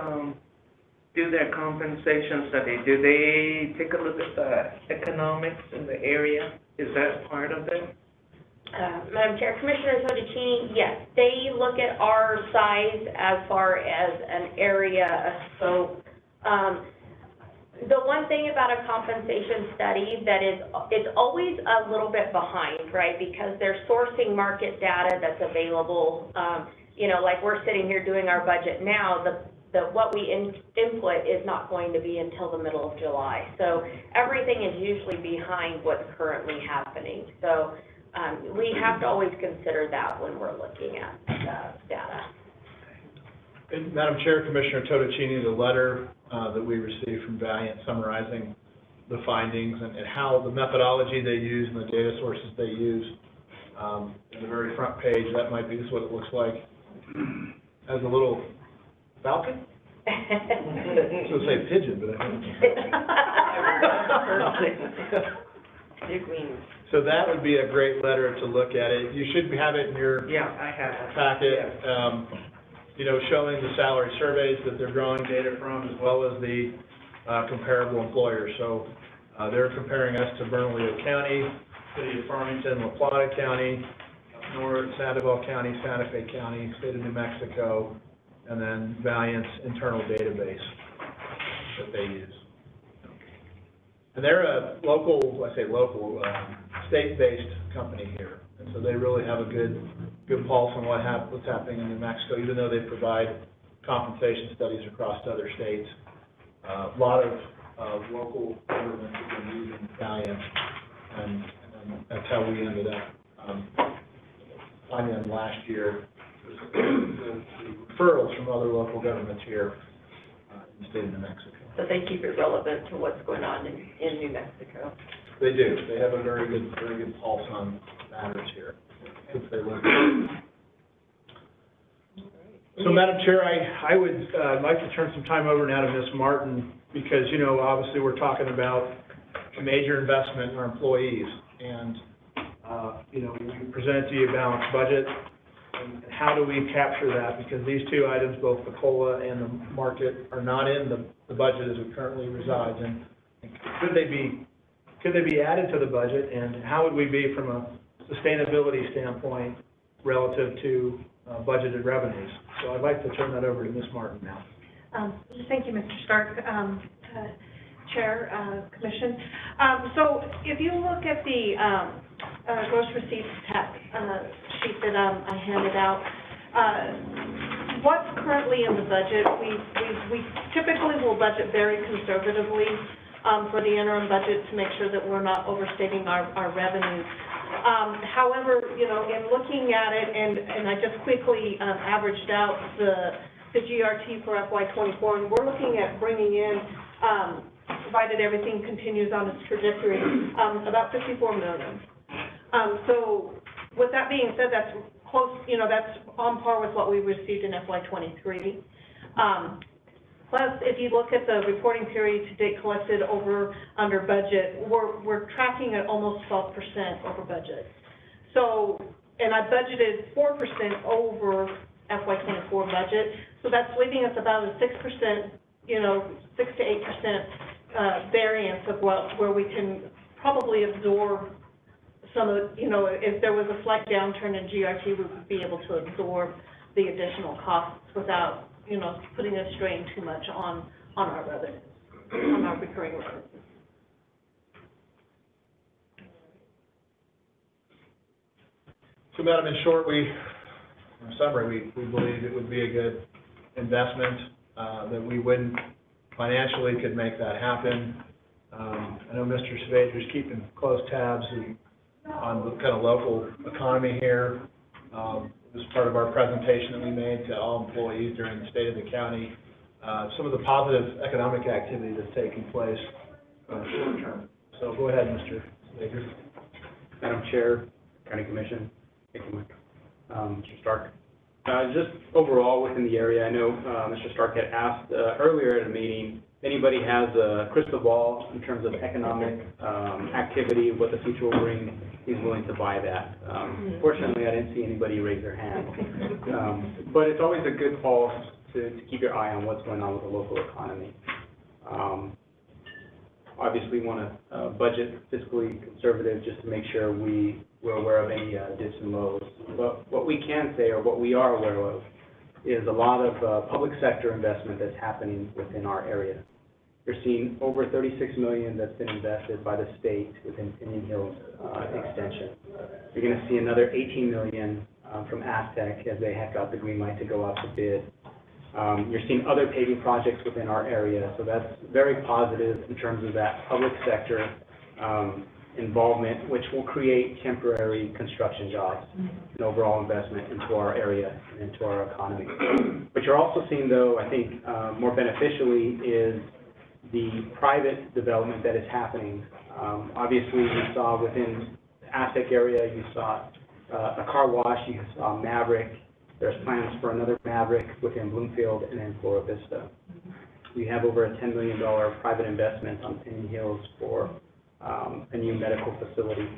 Speaker 4: do their compensation study, do they take a look at the economics in the area? Is that part of it?
Speaker 6: Madam Chair, Commissioner Soticini, yes, they look at our size as far as an area, a scope. The one thing about a compensation study that is, it's always a little bit behind, right? Because they're sourcing market data that's available. You know, like we're sitting here doing our budget now, what we input is not going to be until the middle of July. So everything is usually behind what's currently happening. So we have to always consider that when we're looking at data.
Speaker 2: And Madam Chair, Commissioner Totocini, the letter that we received from Valiant summarizing the findings and how the methodology they use and the data sources they use, in the very front page, that might be, this is what it looks like. Has a little falcon? I was going to say pigeon, but I
Speaker 1: Big
Speaker 2: So that would be a great letter to look at it. You should have it in your
Speaker 4: I have it.
Speaker 2: packet, you know, showing the salary surveys that they're drawing data from, as well as the comparable employers. So they're comparing us to Bernalillo County, City of Farmington, La Plata County, up north, Sandoval County, Santa Fe County, State of New Mexico, and then Valiant's internal database that they use. And they're a local, I say local, state-based company here. And so they really have a good pulse on what's happening in New Mexico, even though they provide compensation studies across other states. A lot of local governments have been using Valiant, and that's how we ended up finding them last year. The referrals from other local governments here in the state of New Mexico.
Speaker 1: So they keep it relevant to what's going on in New Mexico.
Speaker 2: They do. They have a very good pulse on matters here, if they look. So, Madam Chair, I would like to turn some time over now to Ms. Martin, because, you know, obviously we're talking about a major investment in our employees, and, you know, we presented to you a balanced budget, and how do we capture that? Because these two items, both the COLA and the market, are not in the budget as it currently resides, and could they be added to the budget, and how would we be from a sustainability standpoint relative to budgeted revenues? So I'd like to turn that over to Ms. Martin now.
Speaker 5: Thank you, Mr. Stark, Chair, Commission. So if you look at the gross receipts tax sheet that I handed out, what's currently in the budget, we typically will budget very conservatively for the interim budget to make sure that we're not overstating our revenues. However, you know, in looking at it, and I just quickly averaged out the GRT for FY24, and we're looking at bringing in, provided everything continues on its trajectory, about $54 million. So with that being said, that's close, you know, that's on par with what we received in FY23. Plus, if you look at the reporting period to date collected under budget, we're tracking at almost 12% over budget. So, and I budgeted 4% over FY24 budget, so that's leaving us about a 6%, you know, 6 to 8% variance of where we can probably absorb some of, you know, if there was a slight downturn in GRT, we would be able to absorb the additional costs without, you know, putting a strain too much on our revenues, on our recurring revenues.
Speaker 2: So, Madam, in short, in summary, we believe it would be a good investment, that we wouldn't financially could make that happen. I know Mr. Savager's keeping close tabs on the kind of local economy here. It was part of our presentation that we made to all employees during the state of the county. Some of the positive economic activity that's taking place short term. So go ahead, Mr. Savager.
Speaker 8: Madam Chair, County Commission, thank you, Mike. Mr. Stark. Just overall within the area, I know Mr. Stark had asked earlier at a meeting, if anybody has a crystal ball in terms of economic activity, what the future will bring, he's willing to buy that. Fortunately, I didn't see anybody raise their hand. But it's always a good pulse to keep your eye on what's going on with the local economy. Obviously, want to budget fiscally conservative just to make sure we're aware of any dips and lows. But what we can say, or what we are aware of, is a lot of public sector investment that's happening within our area. You're seeing over $36 million that's been invested by the state within Indian Hills Extension. You're going to see another $18 million from Aztec as they have got the green light to go out to bid. You're seeing other paving projects within our area, so that's very positive in terms of that public sector involvement, which will create temporary construction jobs and overall investment into our area and into our economy. What you're also seeing, though, I think more beneficially, is the private development that is happening. Obviously, you saw within the Aztec area, you saw a car wash, you saw Maverick. There's plans for another Maverick within Bloomfield and in Flora Vista. We have over a $10 million private investment on Indian Hills for a new medical facility.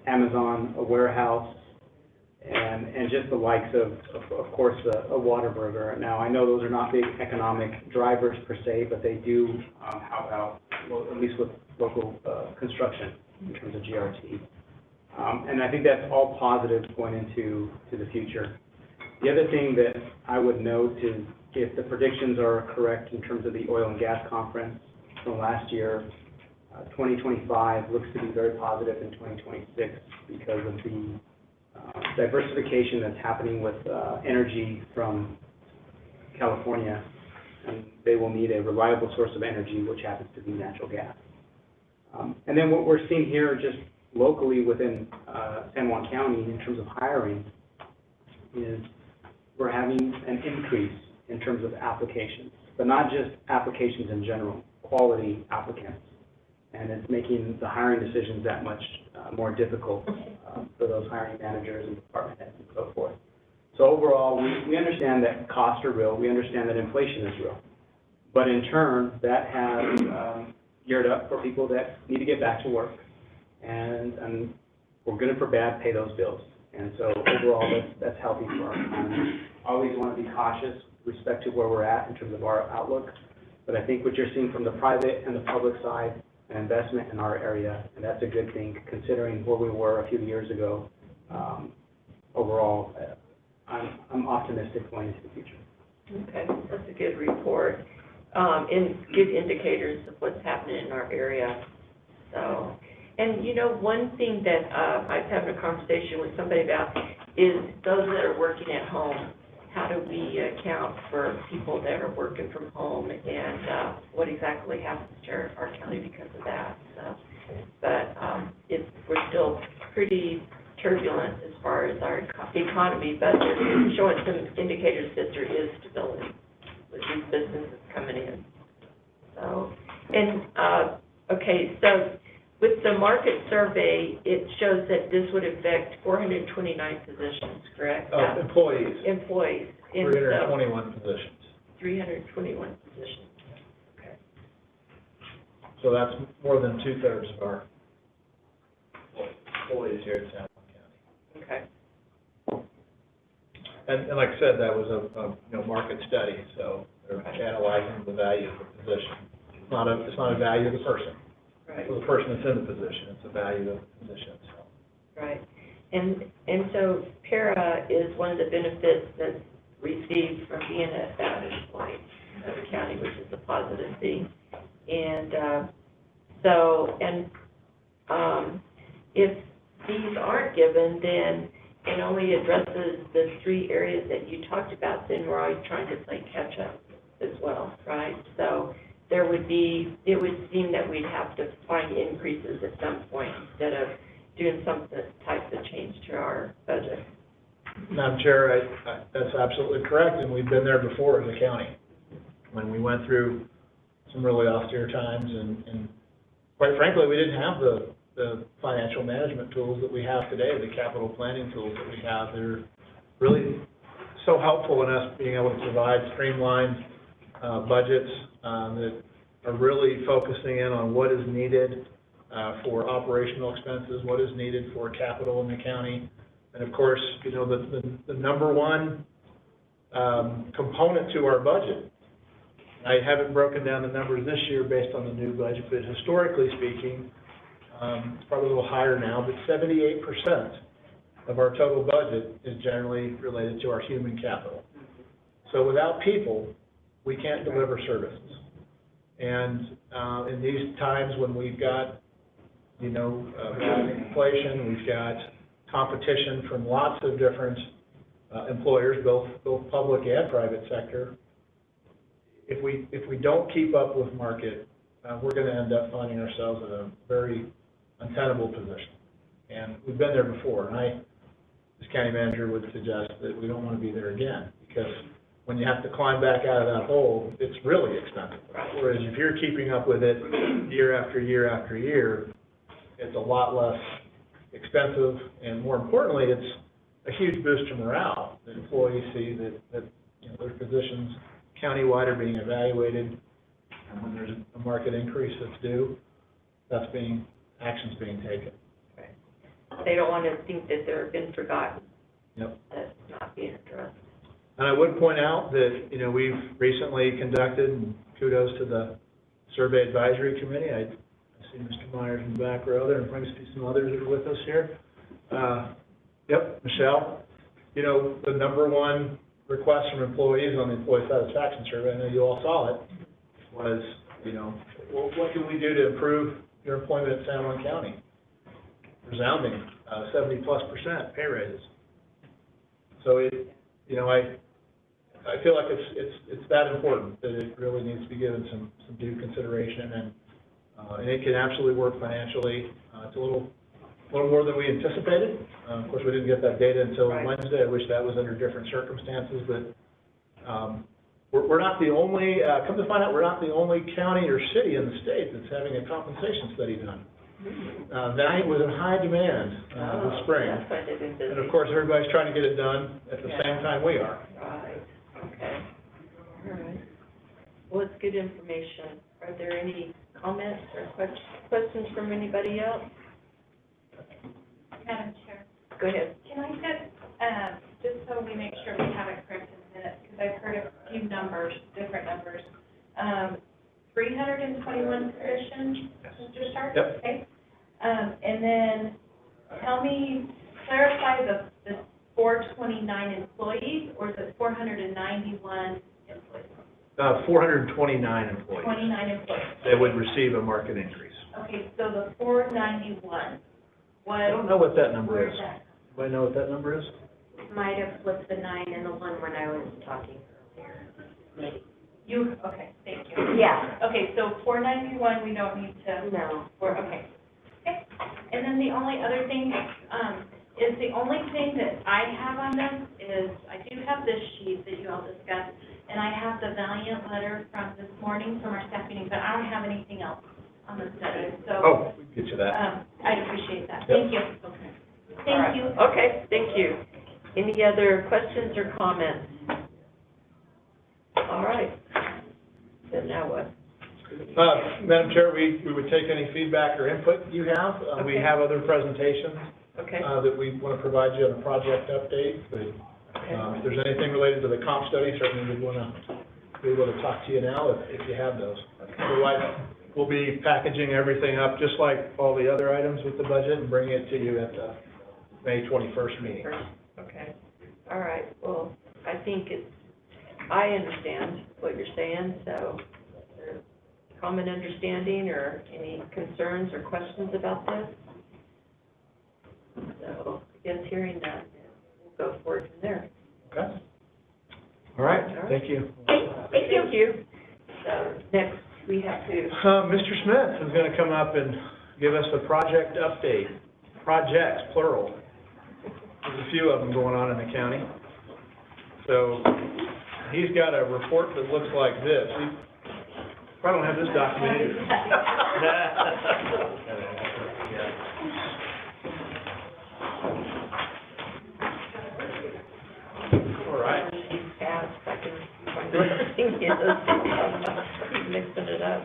Speaker 8: Amazon, a warehouse, and just the likes of course, a Whataburger. Now, I know those are not big economic drivers per se, but they do help out, well, at least with local construction in terms of GRT. And I think that's all positive going into the future. The other thing that I would note is if the predictions are correct in terms of the oil and gas conference from last year, 2025 looks to be very positive in 2026 because of the diversification that's happening with energy from California, and they will need a reliable source of energy, which happens to be natural gas. And then what we're seeing here just locally within San Juan County in terms of hiring is we're having an increase in terms of applications, but not just applications in general, quality applicants. And it's making the hiring decisions that much more difficult for those hiring managers and department heads and so forth. So overall, we understand that costs are real. We understand that inflation is real. But in turn, that has geared up for people that need to get back to work. And we're good for bad, pay those bills. And so overall, that's healthy for our economy. Always want to be cautious with respect to where we're at in terms of our outlook. But I think what you're seeing from the private and the public side, an investment in our area, and that's a good thing considering where we were a few years ago. Overall, I'm optimistic going into the future.
Speaker 1: Okay, that's a good report, and good indicators of what's happening in our area. So, and you know, one thing that I was having a conversation with somebody about is those that are working at home. How do we account for people that are working from home, and what exactly happens to our county because of that? So, but we're still pretty turbulent as far as our economy, but they're showing some indicators that there is stability with these businesses coming in. So, and okay, so with the market survey, it shows that this would affect 429 positions, correct?
Speaker 2: Employees.
Speaker 1: Employees.
Speaker 2: 321 positions.
Speaker 1: 321 positions. Okay.
Speaker 2: So that's more than 2/3 of our employees here at San Juan County.
Speaker 1: Okay.
Speaker 2: And like I said, that was a market study, so they're analyzing the value of the position. It's not a value of the person.
Speaker 1: Right.
Speaker 2: For the person that's in the position, it's the value of the position itself.
Speaker 1: Right. And so para is one of the benefits that's received from being an employee of the county, which is a positive thing. And if these aren't given, then it only addresses the three areas that you talked about, then we're always trying to play catch up as well, right? So it would seem that we'd have to find increases at some point instead of doing some type of change to our budget.
Speaker 2: Madam Chair, that's absolutely correct, and we've been there before as a county. When we went through some really austere times, and quite frankly, we didn't have the financial management tools that we have today, the capital planning tools that we have. They're really so helpful in us being able to provide streamlined budgets that are really focusing in on what is needed for operational expenses, what is needed for capital in the county. And of course, you know, the number one component to our budget, I haven't broken down the numbers this year based on the new budget, but historically speaking, it's probably a little higher now, but 78% of our total budget is generally related to our human capital. So without people, we can't deliver services. And, in these times when we've got, rising inflation, we've got competition from lots of different, employers, both public and private sector, if we don't keep up with market, we're gonna end up finding ourselves in a very untenable position. And we've been there before, and I, as county manager, would suggest that we don't want to be there again, because when you have to climb back out of that hole, it's really expensive. Whereas if you're keeping up with it year after year after year, it's a lot less expensive, and more importantly, it's a huge boost to morale. The employees see that their positions countywide are being evaluated, and when there's a market increase that's due, action's being taken.
Speaker 1: They don't want to think that they're been forgotten.
Speaker 2: Yep.
Speaker 1: That's not being addressed.
Speaker 2: And I would point out that, we've recently conducted, and kudos to the Survey Advisory Committee. I see Mr. Myers in the back row there, and probably some others that are with us here. Yep, Michelle. The number one request from employees on the employee satisfaction survey, I know you all saw it, was, well, what can we do to improve your employment at San Juan County? Resounding, 70+% pay raises. So I feel like it's that important that it really needs to be given some due consideration, and it can absolutely work financially. It's a little more than we anticipated. Of course, we didn't get that data until Wednesday. I wish that was under different circumstances, but we're not the only. Come to find out, we're not the only county or city in the state that's having a compensation study done. That was in high demand this spring.
Speaker 1: That's why they've been busy.
Speaker 2: And of course, everybody's trying to get it done at the same time we are.
Speaker 1: Right, okay. All right. Well, it's good information. Are there any comments or questions from anybody else?
Speaker 9: Madam Chair,
Speaker 1: Go ahead.
Speaker 9: can I get, just so we make sure we have it correct in minutes, because I've heard a few numbers, different numbers. 321 positions, Mr. Stark?
Speaker 2: Yep.
Speaker 9: Okay. And then clarify the 429 employees, or is it 491 employees?
Speaker 2: 429 employees.
Speaker 9: 29 employees.
Speaker 2: They would receive a market increase.
Speaker 9: Okay, so the 491 was.
Speaker 2: I don't know what that number
Speaker 9: where's
Speaker 2: is.
Speaker 9: that?
Speaker 2: Anybody know what that number is?
Speaker 6: Might have flipped the 9 and the 1 when I was talking earlier. Maybe.
Speaker 9: Okay, thank you.
Speaker 6: Yeah.
Speaker 9: Okay, so 491, we don't need to.
Speaker 6: No.
Speaker 9: Okay. Okay. And then the only other thing, is the only thing that I have on this is, I do have this sheet that you all discussed, and I have the Valiant letter from this morning from our staff meeting, but I don't have anything else on the study, so.
Speaker 2: Oh, we can get you that.
Speaker 9: I'd appreciate that.
Speaker 2: Yep.
Speaker 9: Thank you.
Speaker 1: All
Speaker 9: Thank
Speaker 1: right.
Speaker 9: you.
Speaker 1: Okay, thank you. Any other questions or comments? All right. Then now what?
Speaker 2: Madam Chair, we would take any feedback or input you have. We
Speaker 1: Okay.
Speaker 2: have other presentations
Speaker 1: Okay.
Speaker 2: that we want to provide you on a project update. But if there's anything related to the comp study, certainly we'd want to be able to talk to you now if you have those. Otherwise, we'll be packaging everything up just like all the other items with the budget and bringing it to you at the May 21st meeting.
Speaker 1: Okay. All right. Well, I think I understand what you're saying, so is there common understanding or any concerns or questions about this? So, I guess hearing that, we'll go forward from there.
Speaker 2: Okay? All right, thank you.
Speaker 1: Thank you. So, next, we have to,
Speaker 2: Mr. Smith is going to come up and give us a project update. Projects, plural. There's a few of them going on in the county. So he's got a report that looks like this. I don't have this document either. All right.
Speaker 1: fast, I can find what the thing is. He's mixing it up.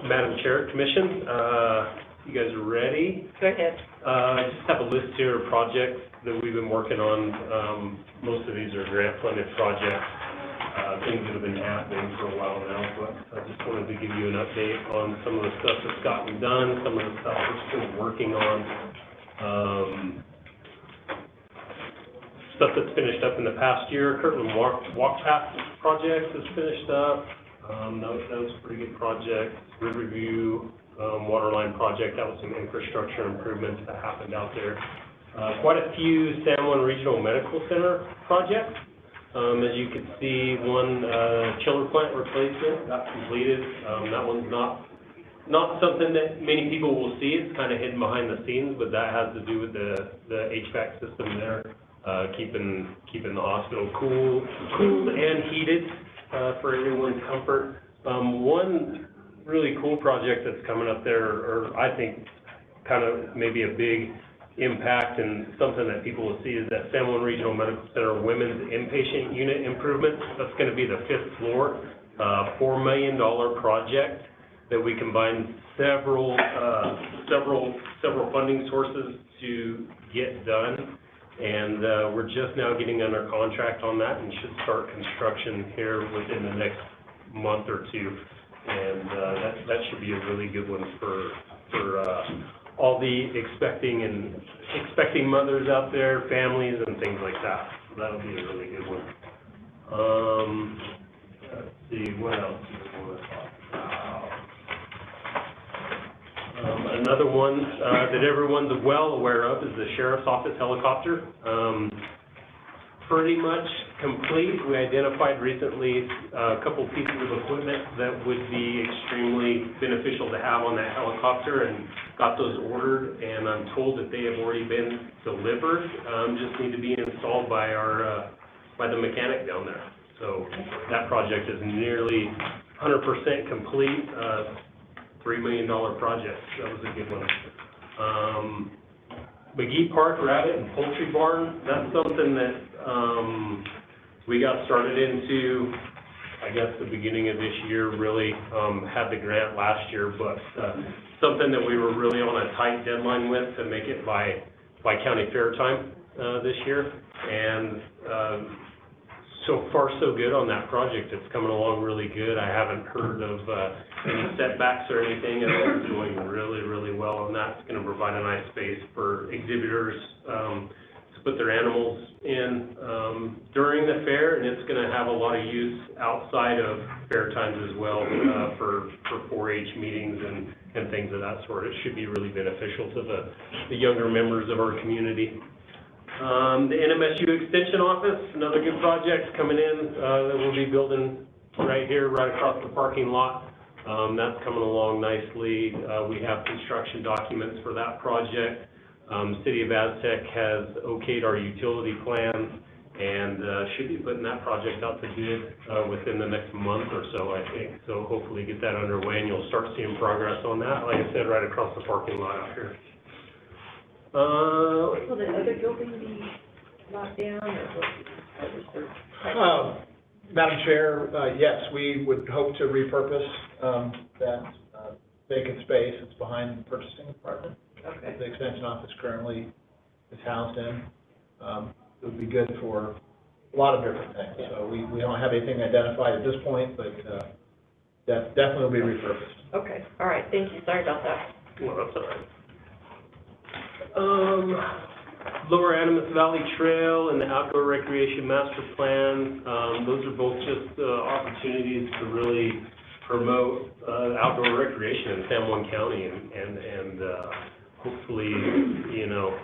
Speaker 10: Madam Chair, Commission, you guys are ready?
Speaker 1: Go ahead.
Speaker 10: I just have a list here of projects that we've been working on. Most of these are grant-funded projects, things that have been happening for a while now, but I just wanted to give you an update on some of the stuff that's gotten done, some of the stuff we're still working on. Stuff that's finished up in the past year. Kirtland Walk Path project is finished up. That was a pretty good project. Riverview, waterline project, that was some infrastructure improvements that happened out there. Quite a few San Juan Regional Medical Center projects. As you can see, one chiller plant replacement got completed. That one's not something that many people will see. It's kind of hidden behind the scenes, but that has to do with the HVAC system there, keeping the hospital cooled and heated for everyone's comfort. One really cool project that's coming up there, or I think kind of maybe a big impact and something that people will see, is that San Juan Regional Medical Center Women's Inpatient Unit Improvement. That's going to be the 5th floor, $4 million project that we combine several funding sources to get done. And we're just now getting under contract on that and should start construction here within the next month or two. And that should be a really good one for all the expecting mothers out there, families, and things like that. So that'll be a really good one. Let's see, what else do we want to talk about? Another one that everyone's well aware of is the Sheriff's Office helicopter. Pretty much complete. We identified recently a couple pieces of equipment that would be extremely beneficial to have on that helicopter, and got those ordered, and I'm told that they have already been delivered, just need to be installed by the mechanic down there. So that project is nearly 100% complete, $3 million project. That was a good one. McGee Park Rabbit and Poultry Barn, that's something that we got started into, I guess, the beginning of this year. Really had the grant last year, but something that we were really on a tight deadline with to make it by county fair time this year. And so far so good on that project. It's coming along really good. I haven't heard of any setbacks or anything. It's doing really, really well on that. It's going to provide a nice space for exhibitors to put their animals in during the fair, and it's going to have a lot of use outside of fair times as well for 4-H meetings and things of that sort. It should be really beneficial to the younger members of our community. The NMSU Extension Office, another good project coming in that we'll be building right here, right across the parking lot. That's coming along nicely. We have construction documents for that project. City of Aztec has okayed our utility plan, and should be putting that project out to bid within the next month or so, I think. So hopefully get that underway, and you'll start seeing progress on that, like I said, right across the parking lot out here.
Speaker 1: Will the other building be locked down, or
Speaker 2: Madam Chair, yes, we would hope to repurpose that vacant space. It's behind the purchasing department.
Speaker 1: Okay.
Speaker 2: The extension office currently is housed in. It would be good for a lot of different things. So we don't have anything identified at this point, but definitely will be repurposed.
Speaker 1: Okay, all right, thank you, sorry about that.
Speaker 10: Well, that's all right. Lower Animas Valley Trail and the Outdoor Recreation Master Plan, those are both just opportunities to really promote outdoor recreation in San Juan County, and hopefully, you know,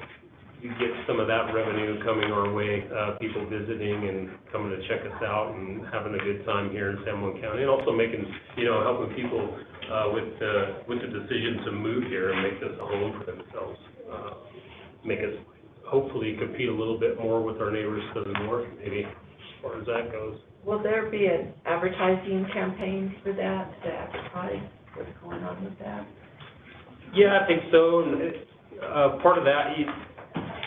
Speaker 10: you get some of that revenue coming our way, people visiting and coming to check us out and having a good time here in San Juan County, and also making, you know, helping people with the decision to move here and make this a home for themselves. Make us hopefully compete a little bit more with our neighbors to the north, maybe, as far as that goes.
Speaker 1: Will there be an advertising campaign for that, to advertise what's going on with that?
Speaker 10: Yeah, I think so. And part of that,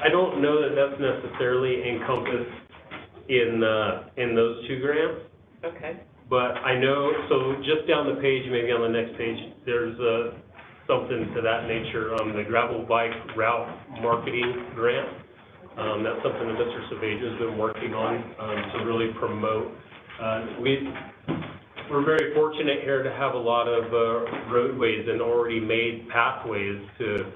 Speaker 10: I don't know that that's necessarily encompassed in those two grants.
Speaker 1: Okay.
Speaker 10: But I know, so just down the page, maybe on the next page, there's something to that nature, the gravel bike route marketing grant. That's something that Mr. Savage's has been working on to really promote. We're very fortunate here to have a lot of roadways and already made pathways to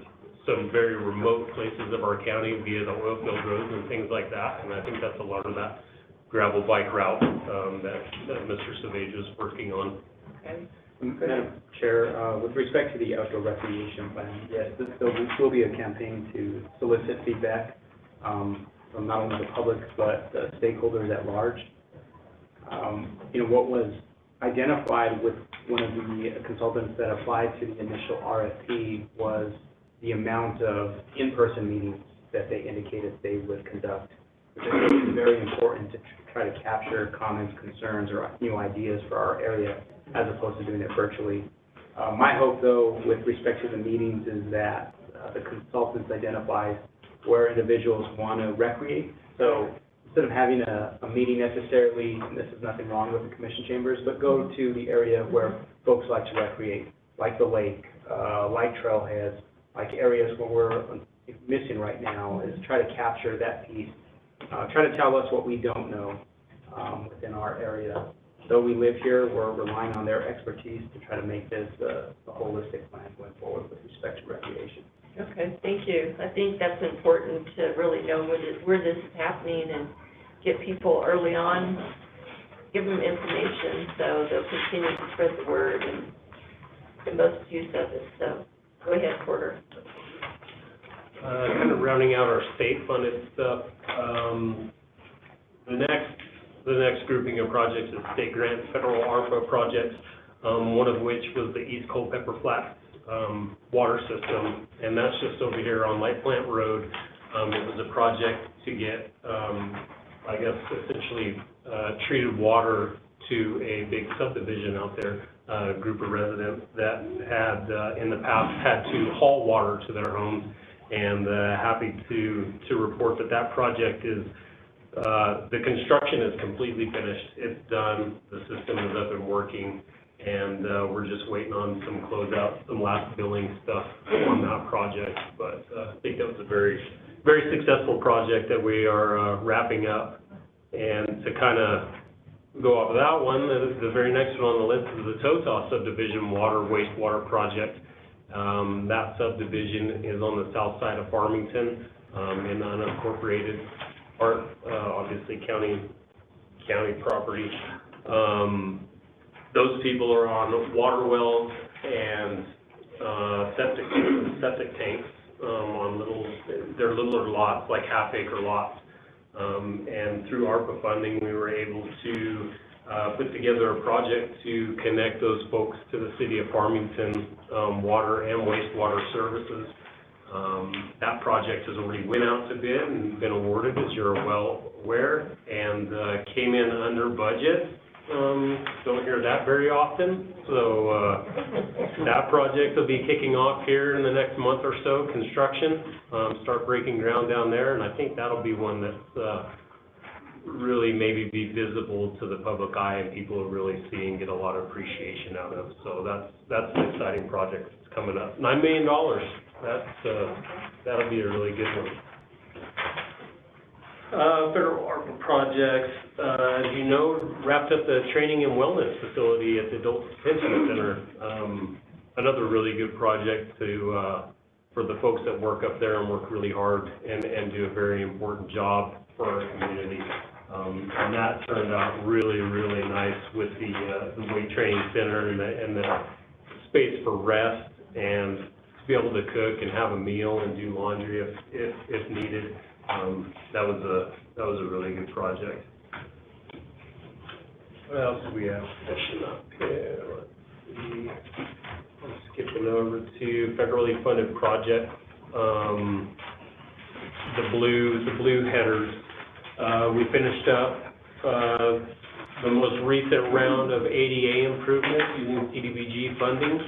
Speaker 10: some very remote places of our county via the oil field roads and things like that. And I think that's a lot of that gravel bike route, that Mr. Savage was working on.
Speaker 1: Okay.
Speaker 8: Madam Chair, with respect to the outdoor recreation plan, yes, there will be a campaign to solicit feedback from not only the public, but the stakeholders at large. What was identified with one of the consultants that applied to the initial RFP was the amount of in-person meetings that they indicated they would conduct, which I think is very important to try to capture comments, concerns, or new ideas for our area, as opposed to doing it virtually. My hope, though, with respect to the meetings, is that the consultants identify where individuals want to recreate. So instead of having a meeting necessarily, and this is nothing wrong with the commission chambers, but go to the area where folks like to recreate, like the lake, like trailheads, like areas where we're missing right now, is try to capture that piece, try to tell us what we don't know within our area. Though we live here, we're relying on their expertise to try to make this a holistic plan going forward with respect to recreation.
Speaker 1: Okay, thank you. I think that's important to really know where this is happening and get people early on, give them information so they'll continue to spread the word and the most use of it. So go ahead, Porter.
Speaker 10: Kind of rounding out our state-funded stuff, the next grouping of projects is state grant, federal ARPA projects, one of which was the East Culpeper Flats water system, and that's just over here on Light Plant Road. It was a project to get, I guess, essentially treated water to a big subdivision out there, a group of residents that had, in the past, had to haul water to their homes, and happy to report that that project is, the construction is completely finished. It's done. The system is up and working, and we're just waiting on some closeout, some last billing stuff on that project. But I think that was a very, very successful project that we are wrapping up. And to kind of go off of that one, the very next one on the list is the Totowa subdivision water wastewater project. That subdivision is on the south side of Farmington, in unincorporated part, obviously county property. Those people are on water wells and septic tanks on they're littler lots, like half-acre lots. And through ARPA funding, we were able to put together a project to connect those folks to the city of Farmington water and wastewater services. That project has already went out to bid and been awarded, as you're well aware, and came in under budget. Don't hear that very often, so that project will be kicking off here in the next month or so, construction, start breaking ground down there, and I think that'll be one that's really maybe be visible to the public eye and people will really see and get a lot of appreciation out of. So that's an exciting project that's coming up. $9 million. That'll be a really good one. Federal ARPA projects, as you know, wrapped up the training and wellness facility at the Adult Detention Center. Another really good project for the folks that work up there and work really hard and do a very important job for our community. And that turned out really, really nice with the weight training center and the space for rest and to be able to cook and have a meal and do laundry if needed. That was a really good project. What else do we have finishing up here? Let's see. I'm skipping over to federally funded projects. The blue headers. We finished up the most recent round of ADA improvements using CDBG funding.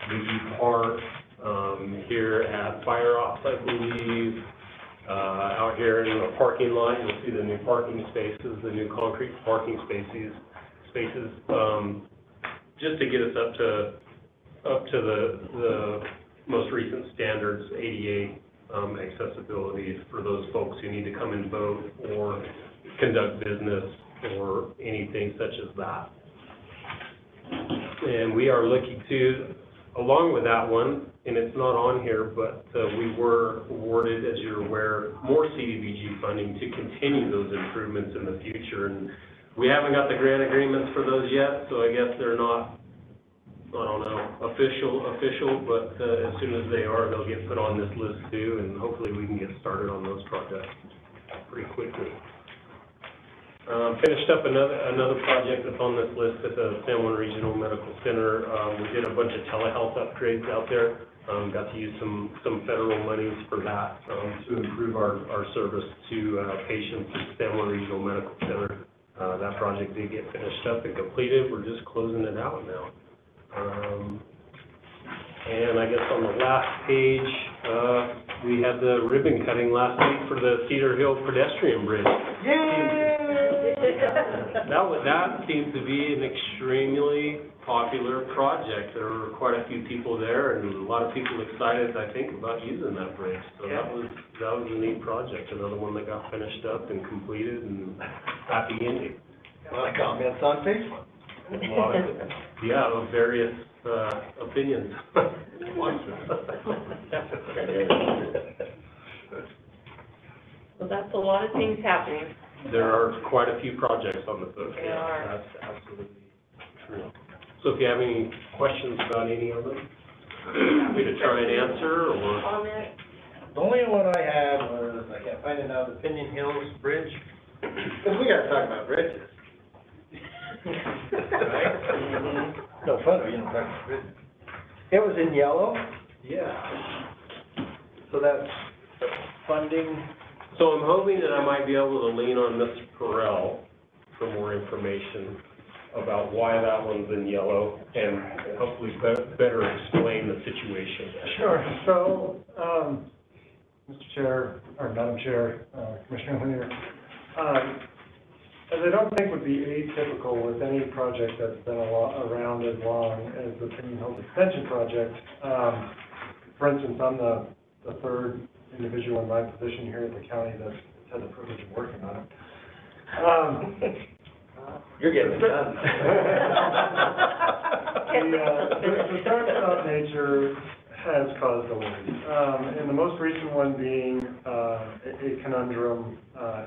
Speaker 10: Biggie Park, here at Fire Ops, I believe, out here in the parking lot, you'll see the new parking spaces, the new concrete parking spaces, just to get us up to the most recent standards, ADA accessibility for those folks who need to come and vote or conduct business or anything such as that. And we are looking to along with that one, and it's not on here, but we were awarded, as you're aware, more CDBG funding to continue those improvements in the future. And we haven't got the grant agreements for those yet, so I guess they're not, I don't know, official, but as soon as they are, they'll get put on this list too, and hopefully we can get started on those projects pretty quickly. Finished up another project that's on this list at the San Juan Regional Medical Center. We did a bunch of telehealth upgrades out there. Got to use some federal monies for that, to improve our service to patients at San Juan Regional Medical Center. That project did get finished up and completed. We're just closing it out now. And I guess on the last page, we had the ribbon cutting last week for the Cedar Hill pedestrian bridge. Yay! That seems to be an extremely popular project. There were quite a few people there and a lot of people excited, I think, about using that bridge. So that was a neat project, another one that got finished up and completed and happy ending.
Speaker 3: A lot of comments on Facebook.
Speaker 10: Yeah, of various opinions.
Speaker 1: Well, that's a lot of things happening.
Speaker 10: There are quite a few projects on the book.
Speaker 1: There are.
Speaker 10: That's absolutely true. So if you have any questions about any of them, happy to try and answer or.
Speaker 1: Comment?
Speaker 3: The only one I had was, I can't find it now, the Pinion Hills Bridge, because we gotta talk about bridges. Right? No fun, you know, talking about bridges. It was in yellow,
Speaker 10: Yeah.
Speaker 3: so that's funding.
Speaker 10: So I'm hoping that I might be able to lean on Mr. Perrell for more information about why that one's in yellow and hopefully better explain the situation.
Speaker 11: Sure. So, Mr. Chair, or Madam Chair, Commissioner Lanier, as I don't think would be atypical with any project that's been around as long as the Pinion Hills Extension project, for instance, I'm the third individual in my position here at the county that's had the privilege of working on it.
Speaker 3: You're getting it done.
Speaker 11: The startup nature has caused delays, and the most recent one being a conundrum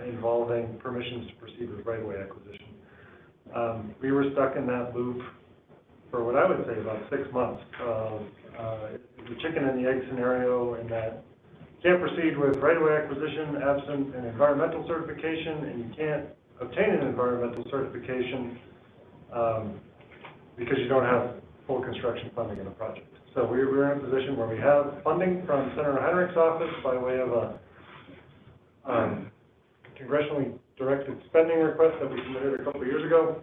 Speaker 11: involving permissions to proceed with right-of-way acquisition. We were stuck in that loop for what I would say about 6 months of the chicken and the egg scenario, in that you can't proceed with right-of-way acquisition absent an environmental certification, and you can't obtain an environmental certification because you don't have full construction funding in the project. So we're in a position where we have funding from Senator Heinrich's office by way of a congressionally directed spending request that we submitted a couple of years ago.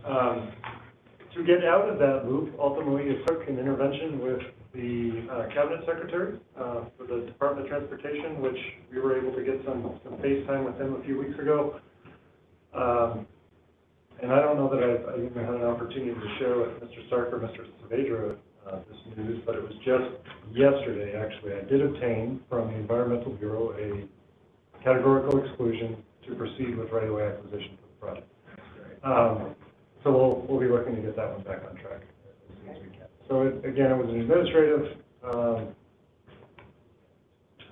Speaker 11: To get out of that loop, ultimately it took an intervention with the Cabinet Secretary for the Department of Transportation, which we were able to get some FaceTime with him a few weeks ago. And I don't know that I've even had an opportunity to share with Mr. Stark or Mr. Saavedra this news, but it was just yesterday, actually. I did obtain from the Environmental Bureau a categorical exclusion to proceed with right-of-way acquisition for the project. So we'll be looking to get that one back on track as soon as we can. So again, it was an administrative,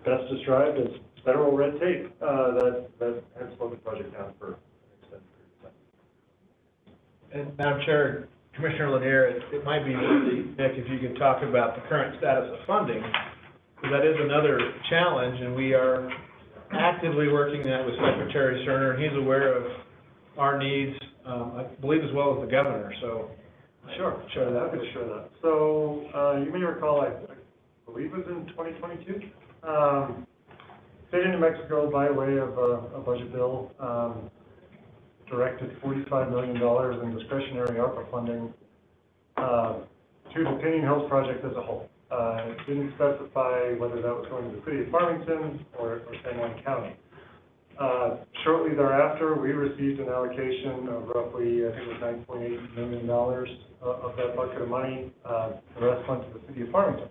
Speaker 11: best described as federal red tape that has slowed the project down for an extended period of time.
Speaker 2: And Madam Chair, Commissioner Lanier, it might be worthy, Nick, if you could talk about the current status of funding, because that is another challenge, and we are actively working that with Secretary Cerner, and he's aware of our needs, I believe as well as the governor, so.
Speaker 11: Sure, that could share that. So, you may recall, I believe it was in 2022, State of New Mexico, by way of a budget bill, directed $45 million in discretionary ARPA funding to the Pinion Hills project as a whole. It didn't specify whether that was going to the city of Farmington or San Juan County. Shortly thereafter, we received an allocation of roughly, I think it was $9.8 million of that bucket of money. The rest went to the city of Farmington.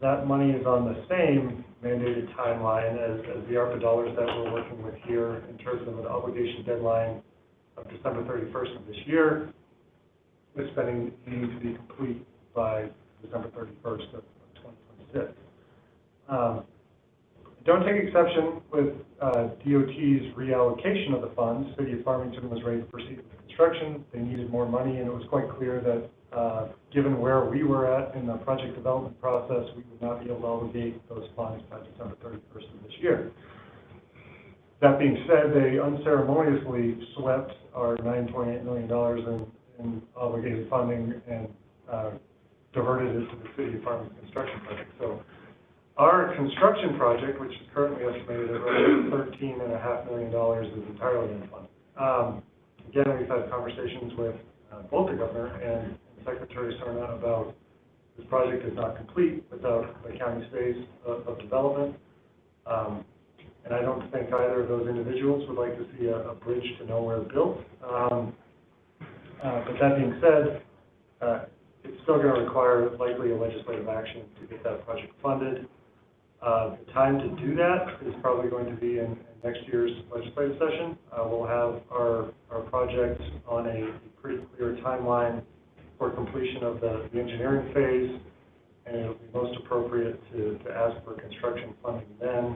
Speaker 11: That money is on the same mandated timeline as the ARPA dollars that we're working with here, in terms of an obligation deadline of December 31st of this year, with spending needing to be complete by December 31st of 2026. Don't take exception with DOT's reallocation of the funds. City of Farmington was ready to proceed with the construction. They needed more money, and it was quite clear that given where we were at in the project development process, we would not be able to obligate those funds by December 31st of this year. That being said, they unceremoniously swept our $9.8 million in obligated funding and diverted it to the City of Farmington construction project. So our construction project, which is currently estimated at around $13.5 million, is entirely unfunded. Again, we've had conversations with both the governor and Secretary Sarna about this project is not complete without the county's phase of development. And I don't think either of those individuals would like to see a bridge to nowhere built. But that being said, it's still going to require likely a legislative action to get that project funded. The time to do that is probably going to be in next year's legislative session. We'll have our project on a pretty clear timeline for completion of the engineering phase, and it'll be most appropriate to ask for construction funding then.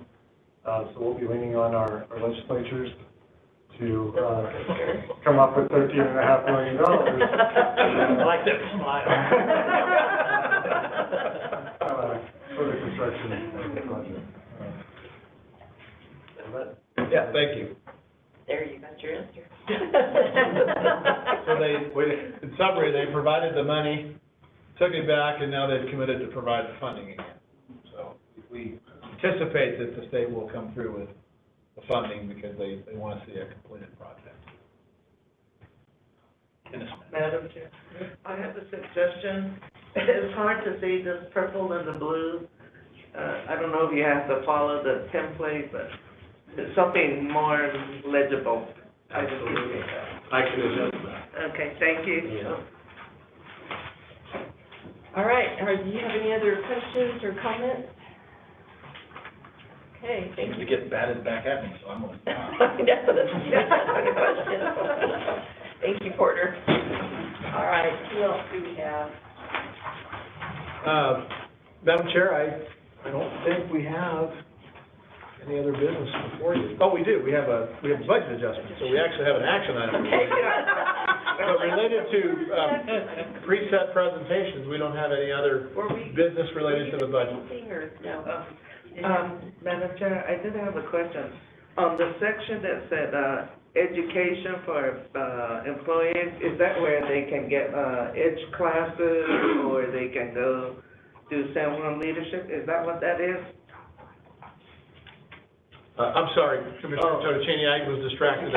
Speaker 11: So we'll be leaning on our legislatures to come up with $13.5 million.
Speaker 3: I like that smile.
Speaker 11: For the construction of the project.
Speaker 2: Yeah, thank you.
Speaker 1: There, you got your answer.
Speaker 2: So in summary, they provided the money, took it back, and now they've committed to provide the funding again. So we anticipate that the state will come through with the funding because they want to see a completed project.
Speaker 4: Madam Chair, I have a suggestion. It's hard to see this purple and the blue. I don't know if you have to follow the template, but it's something more legible. I just appreciate that.
Speaker 10: I can adjust that.
Speaker 4: Okay, thank you.
Speaker 10: Yeah.
Speaker 1: All right, do you have any other questions or comments? Okay, thank you.
Speaker 2: To get batted back at me, so I'm going to stop.
Speaker 1: I know, that's a question. Thank you, Porter. All right, who else do we have?
Speaker 2: Madam Chair, I don't think we have any other business before you. Oh, we do. We have a budget adjustment, so we actually have an action item before you. But related to preset presentations, we don't have any other business related to the budget.
Speaker 1: Or no?
Speaker 4: Madam Chair, I did have a question. On the section that said, education for, employees, is that where they can get, edge classes, or they can go do San Juan leadership? Is that what that is?
Speaker 2: I'm sorry, Commissioner Totocini, I was distracted.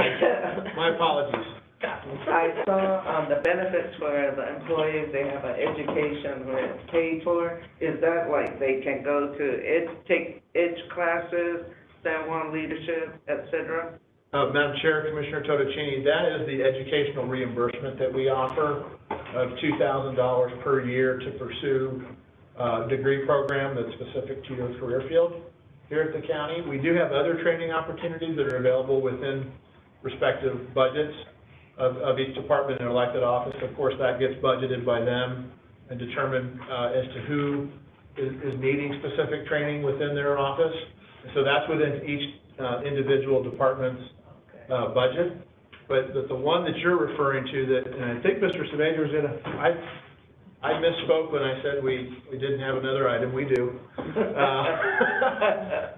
Speaker 2: My apologies.
Speaker 4: I saw on the benefits for the employees, they have an education where it's paid for. Is that like they can go to take edge classes, San Juan leadership, et cetera?
Speaker 2: Madam Chair, Commissioner Totocini, that is the educational reimbursement that we offer of $2,000 per year to pursue a degree program that's specific to your career field here at the county. We do have other training opportunities that are available within respective budgets of each department and elected office. Of course, that gets budgeted by them and determined as to who is needing specific training within their office. And so that's within each individual department's budget. But the one that you're referring to, that, and I think Mr. Saavedra was I misspoke when I said we didn't have another item. We do.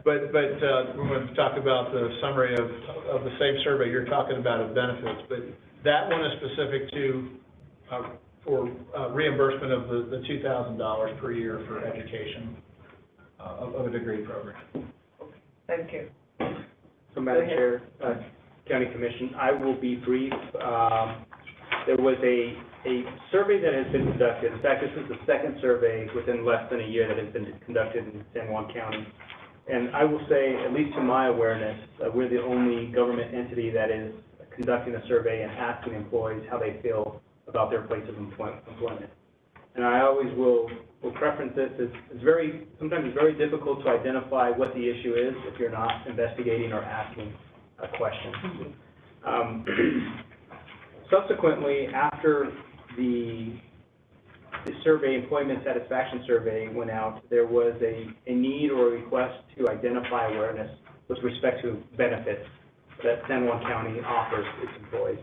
Speaker 2: But we're going to talk about the summary of the same survey you're talking about of benefits. But that one is specific to for reimbursement of the $2,000 per year for education of a degree program.
Speaker 4: Thank you.
Speaker 8: So, Madam Chair, County Commission, I will be brief. There was a survey that has been conducted. In fact, this is the second survey within less than a year that has been conducted in San Juan County. And I will say, at least to my awareness, we're the only government entity that is conducting a survey and asking employees how they feel about their place of employment. And I always will preference this. Sometimes it's very difficult to identify what the issue is if you're not investigating or asking a question. Subsequently, after the the survey, employment satisfaction survey went out, there was a need or a request to identify awareness with respect to benefits that San Juan County offers its employees.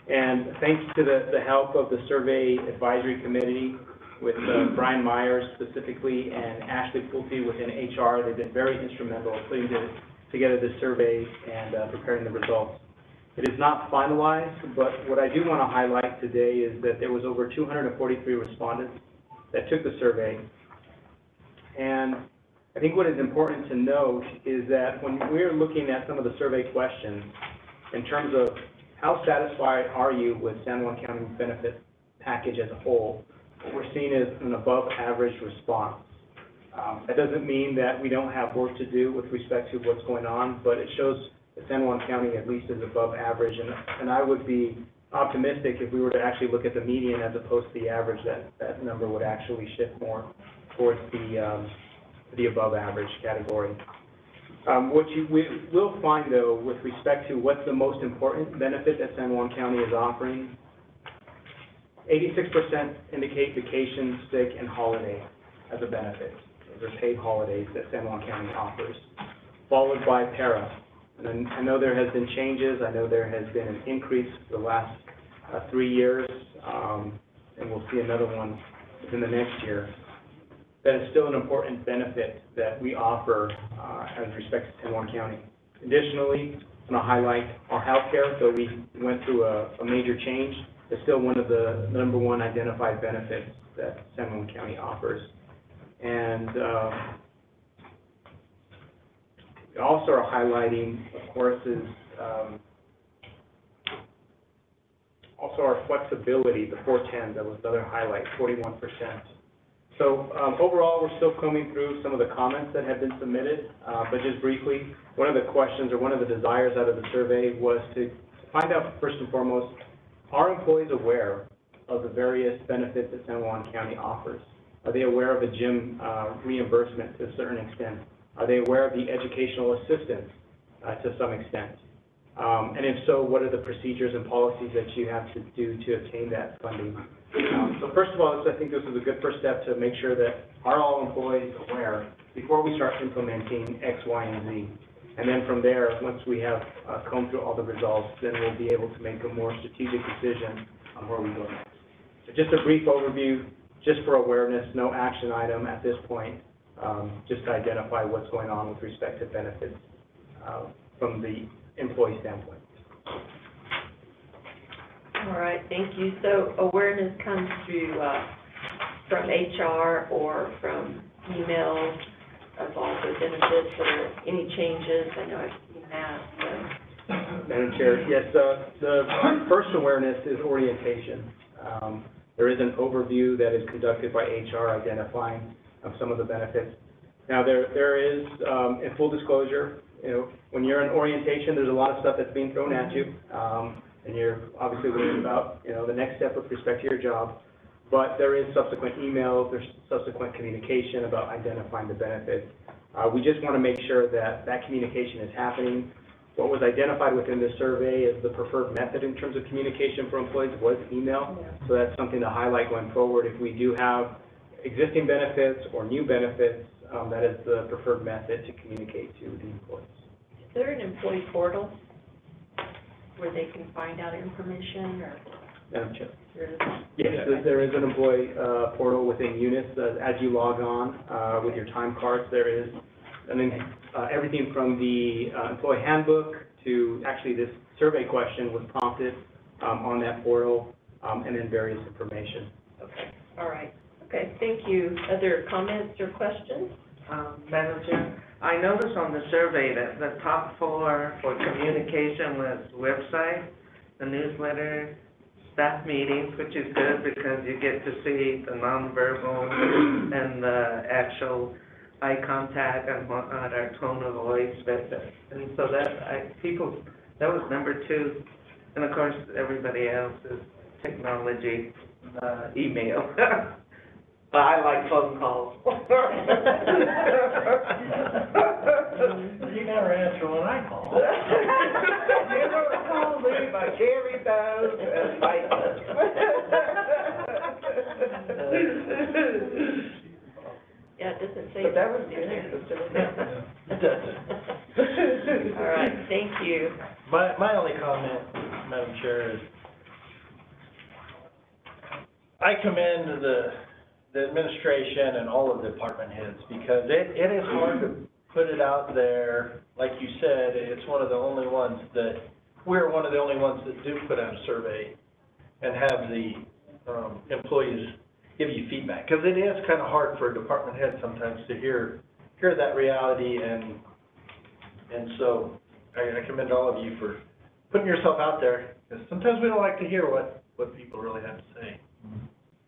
Speaker 8: And thanks to the help of the Survey Advisory Committee with Brian Myers specifically and Ashley Pulte within HR, they've been very instrumental in putting together this survey and preparing the results. It is not finalized, but what I do want to highlight today is that there was over 243 respondents that took the survey. And I think what is important to note is that when we're looking at some of the survey questions in terms of how satisfied are you with San Juan County benefit package as a whole, what we're seeing is an above average response. That doesn't mean that we don't have work to do with respect to what's going on, but it shows that San Juan County at least is above average, and I would be optimistic if we were to actually look at the median as opposed to the average, that number would actually shift more towards the above average category. What you will find though, with respect to what's the most important benefit that San Juan County is offering, 86% indicate vacation, sick, and holiday as a benefit. Those are paid holidays that San Juan County offers, followed by para. And I know there has been changes. I know there has been an increase for the last 3 years, and we'll see another one within the next year. That is still an important benefit that we offer as respects to San Juan County. Additionally, I'm going to highlight our health care. So we went through a major change. It's still one of the #1 identified benefits that San Juan County offers. And also are highlighting, of course, is also our flexibility, the 410, that was the other highlight, 41%. So overall, we're still combing through some of the comments that have been submitted, but just briefly, one of the questions or one of the desires out of the survey was to find out, first and foremost, are employees aware of the various benefits that San Juan County offers? Are they aware of the gym reimbursement to a certain extent? Are they aware of the educational assistance to some extent? And if so, what are the procedures and policies that you have to do to obtain that funding? So first of all, I think this is a good first step to make sure that are all employees aware before we start implementing X, Y, and Z. And then from there, once we have combed through all the results, then we'll be able to make a more strategic decision on where we go next. So just a brief overview, just for awareness, no action item at this point, just to identify what's going on with respect to benefits from the employee standpoint.
Speaker 1: All right, thank you. So awareness comes through from HR or from emails of all the benefits or any changes. I know I've seen that. So.
Speaker 8: Madam Chair, yes, the first awareness is orientation. There is an overview that is conducted by HR identifying some of the benefits. Now, there is, in full disclosure, when you're in orientation, there's a lot of stuff that's being thrown at you, and you're obviously learning about, the next step with respect to your job. But there is subsequent emails, there's subsequent communication about identifying the benefits. We just want to make sure that that communication is happening. What was identified within the survey as the preferred method in terms of communication for employees was email. So that's something to highlight going forward. If we do have existing benefits or new benefits, that is the preferred method to communicate to the employees.
Speaker 1: Is there an employee portal where they can find out information or?
Speaker 8: Madam Chair.
Speaker 1: Yes,
Speaker 8: there is an employee portal within Unis. As you log on with your time cards, there is everything from the employee handbook to actually this survey question was prompted on that portal, and then various information.
Speaker 1: Okay, all right. Okay, thank you. Other comments or questions?
Speaker 4: Madam Chair, I noticed on the survey that the top 4 for communication was website, the newsletter, staff meetings, which is good because you get to see the nonverbal and the actual eye contact and whatnot, our tone of voice, and so that was number 2, and of course everybody else is technology, email. But I like phone calls.
Speaker 3: You never answer when I call.
Speaker 4: You never call me, but Gary does, and Mike does. that was
Speaker 1: You're there.
Speaker 3: It doesn't.
Speaker 1: All right, thank you.
Speaker 3: My only comment, Madam Chair, is I commend the administration and all of the department heads, because it is hard to put it out there. Like you said, it's one of the only ones that, we're one of the only ones that do put out a survey and have the employees give you feedback. Because it is kind of hard for a department head sometimes to hear that reality, and so I commend all of you for putting yourself out there, because sometimes we don't like to hear what people really have to say.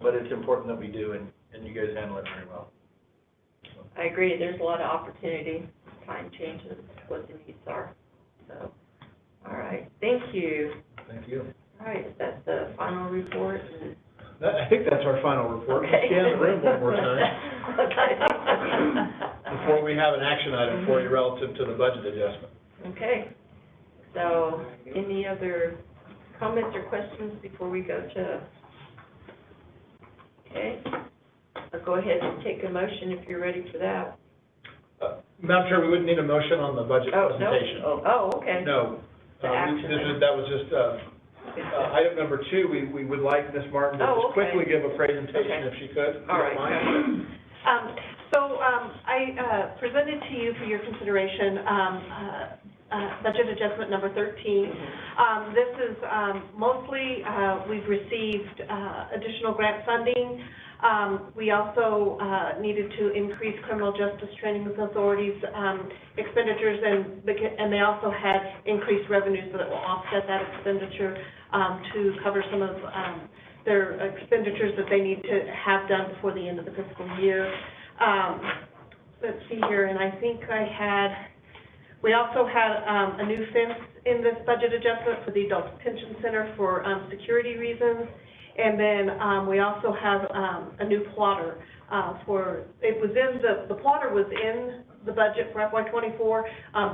Speaker 3: But it's important that we do, and you guys handle it very well.
Speaker 1: I agree, there's a lot of opportunity, time changes, what the needs are, so, all right, thank you.
Speaker 2: Thank you.
Speaker 1: All right, is that the final report?
Speaker 2: I think that's our final report.
Speaker 1: Okay.
Speaker 2: Scan the room one more time
Speaker 1: Okay.
Speaker 2: before we have an action item for you relative to the budget adjustment.
Speaker 1: Okay, so any other comments or questions before we go to? Okay, I'll go ahead and take a motion if you're ready for that.
Speaker 2: Madam Chair, we wouldn't need a motion on the budget presentation.
Speaker 1: Oh, okay.
Speaker 2: No.
Speaker 1: The action item.
Speaker 2: That was just, item number 2, we would like Ms. Martin to just quickly give a presentation if she could. if you
Speaker 1: All
Speaker 2: don't mind.
Speaker 1: right.
Speaker 5: I presented to you for your consideration, budget adjustment number 13. This is, mostly, we've received, additional grant funding. We also, needed to increase criminal justice training authorities, expenditures, and they also had increased revenues that will offset that expenditure, to cover some of, their expenditures that they need to have done before the end of the fiscal year. Let's see here, and I think we also had a new fence in this budget adjustment for the Adult Detention Center for security reasons. And then we also have a new plotter the plotter was in the budget for FY24,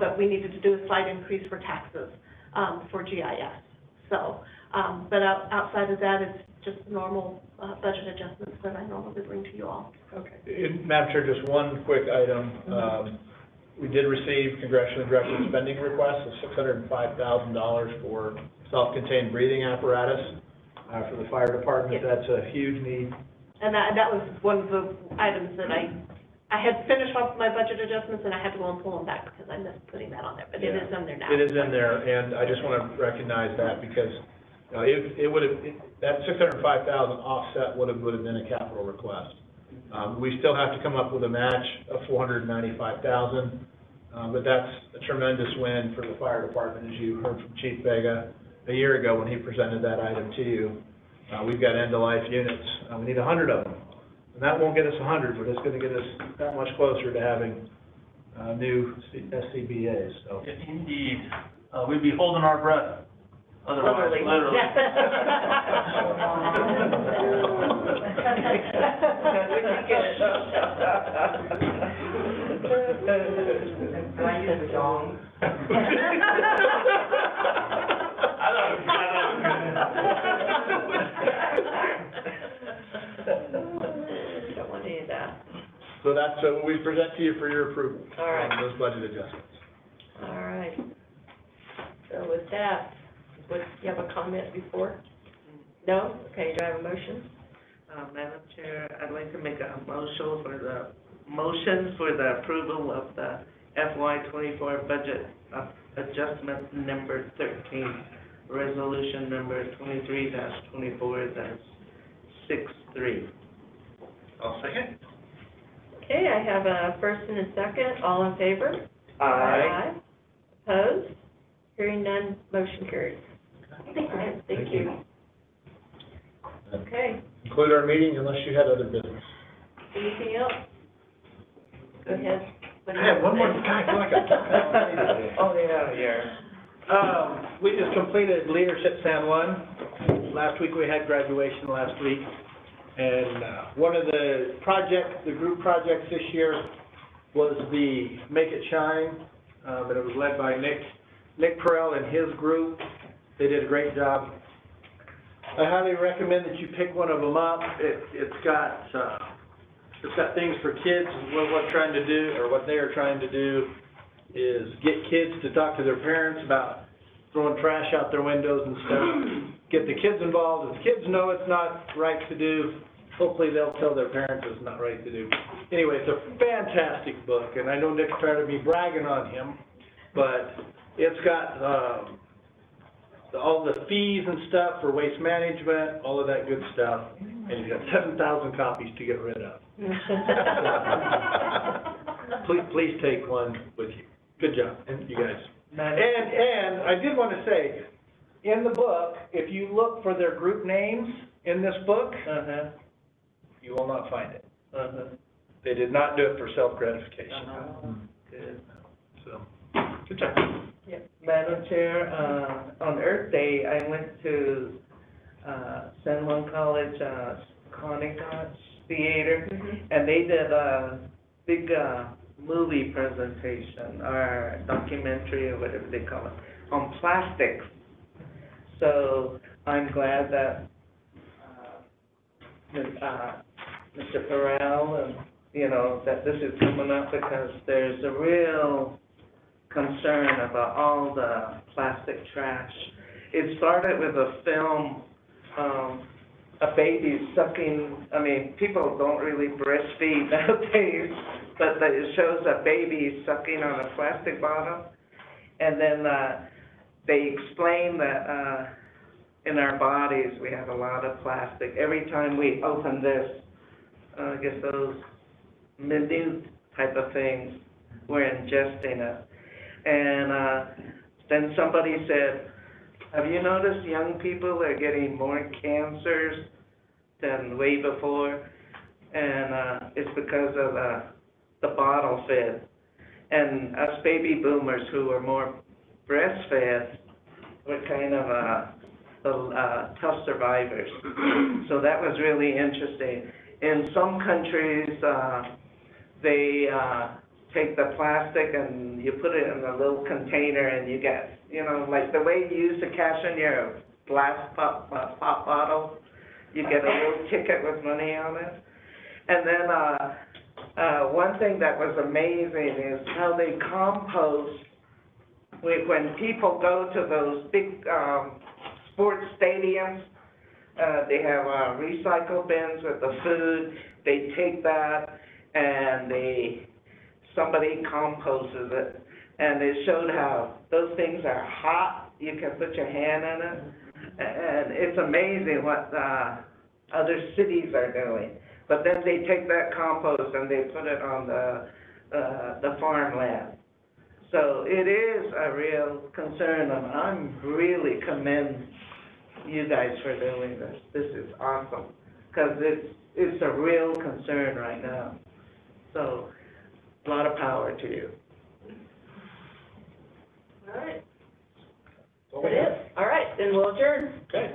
Speaker 5: but we needed to do a slight increase for taxes for GIS. So, but outside of that, it's just normal budget adjustments that I normally bring to you all.
Speaker 2: Okay. Madam Chair, just one quick item. We did receive congressionally directed spending requests of $605,000 for self-contained breathing apparatus for the fire department.
Speaker 5: Yes.
Speaker 2: That's a huge need.
Speaker 5: And that was one of the items that I had finished off my budget adjustments, and I had to go and pull them back because I missed putting that on there, but it is in there now.
Speaker 2: It is in there, and I just want to recognize that because it would have, that $605,000 offset would have been a capital request. We still have to come up with a match of $495,000, but that's a tremendous win for the fire department, as you heard from Chief Vega a year ago when he presented that item to you. We've got end-of-life units. We need 100 of them. And that won't get us 100, but it's going to get us that much closer to having new SCBAs. So.
Speaker 12: Indeed. We'd be holding our breath. Otherwise, literally.
Speaker 4: Can I use the dong?
Speaker 1: Don't want any of that.
Speaker 2: So that's what we present to you for your approval.
Speaker 1: All right.
Speaker 2: On those budget adjustments.
Speaker 1: All right. So with that, you have a comment before? No? Okay, do I have a motion?
Speaker 4: Madam Chair, I'd like to make a motion for the approval of the FY24 budget adjustment number 13, resolution number 23-24-63.
Speaker 3: I'll second.
Speaker 1: Okay, I have a first and a second. All in favor?
Speaker 4: Aye.
Speaker 1: Opposed? Hearing none, motion carries. All right, thank you. Okay,
Speaker 2: Conclude our meeting unless you had other business.
Speaker 1: anything else? Go ahead. What do you
Speaker 3: I have one more,
Speaker 1: say?
Speaker 3: God, I feel like I'm talking.
Speaker 4: Oh, yeah.
Speaker 3: We just completed Leadership San Juan. Last week we had graduation last week. And one of the group projects this year was the Make It Shine. And it was led by Nick Perrell and his group. They did a great job. I highly recommend that you pick one of them up. It's got it's got things for kids, and what we're trying to do, or what they are trying to do, is get kids to talk to their parents about throwing trash out their windows and stuff. Get the kids involved. If the kids know it's not right to do, hopefully they'll tell their parents it's not right to do. Anyway, it's a fantastic book, and I know Nick's tired of me bragging on him, but it's got, all the fees and stuff for waste management, all of that good stuff, and you've got 7,000 copies to get rid of. Please take one with you. Good job, you guys. And I did want to say, in the book, if you look for their group names in this book, you will not find it. They did not do it for self-gratification.
Speaker 4: Good.
Speaker 3: So, good job.
Speaker 4: Madam Chair, on Earth Day, I went to San Juan College Conning Theater, and they did a big movie presentation, or documentary, or whatever they call it, on plastics. So I'm glad that Mr. Farrell, and, you know, that this is coming up, because there's a real concern about all the plastic trash. It started with a film, a baby sucking, I mean, people don't really breastfeed nowadays, but it shows a baby sucking on a plastic bottle. And then they explain that in our bodies we have a lot of plastic. Every time we open this, I guess those minute type of things, we're ingesting it. And then somebody said, have you noticed young people are getting more cancers than way before? And it's because of the bottle fed. And us baby boomers who are more breastfed, we're kind of tough survivors. So that was really interesting. In some countries, they take the plastic and you put it in a little container, and you get, you know, like the way you use to cash in your glass pop bottle, you get a little ticket with money on it. And then one thing that was amazing is how they compost. When people go to those big sports stadiums, they have recycle bins with the food. They take that and somebody composes it, and it showed how those things are hot. You can put your hand in it, and it's amazing what other cities are doing. But then they take that compost and they put it on the farmland. So it is a real concern, and I'm really commend you guys for doing this. This is awesome, because it's a real concern right now. So a lot of power to you.
Speaker 1: All right. That is. All right, then we'll adjourn.
Speaker 3: Okay.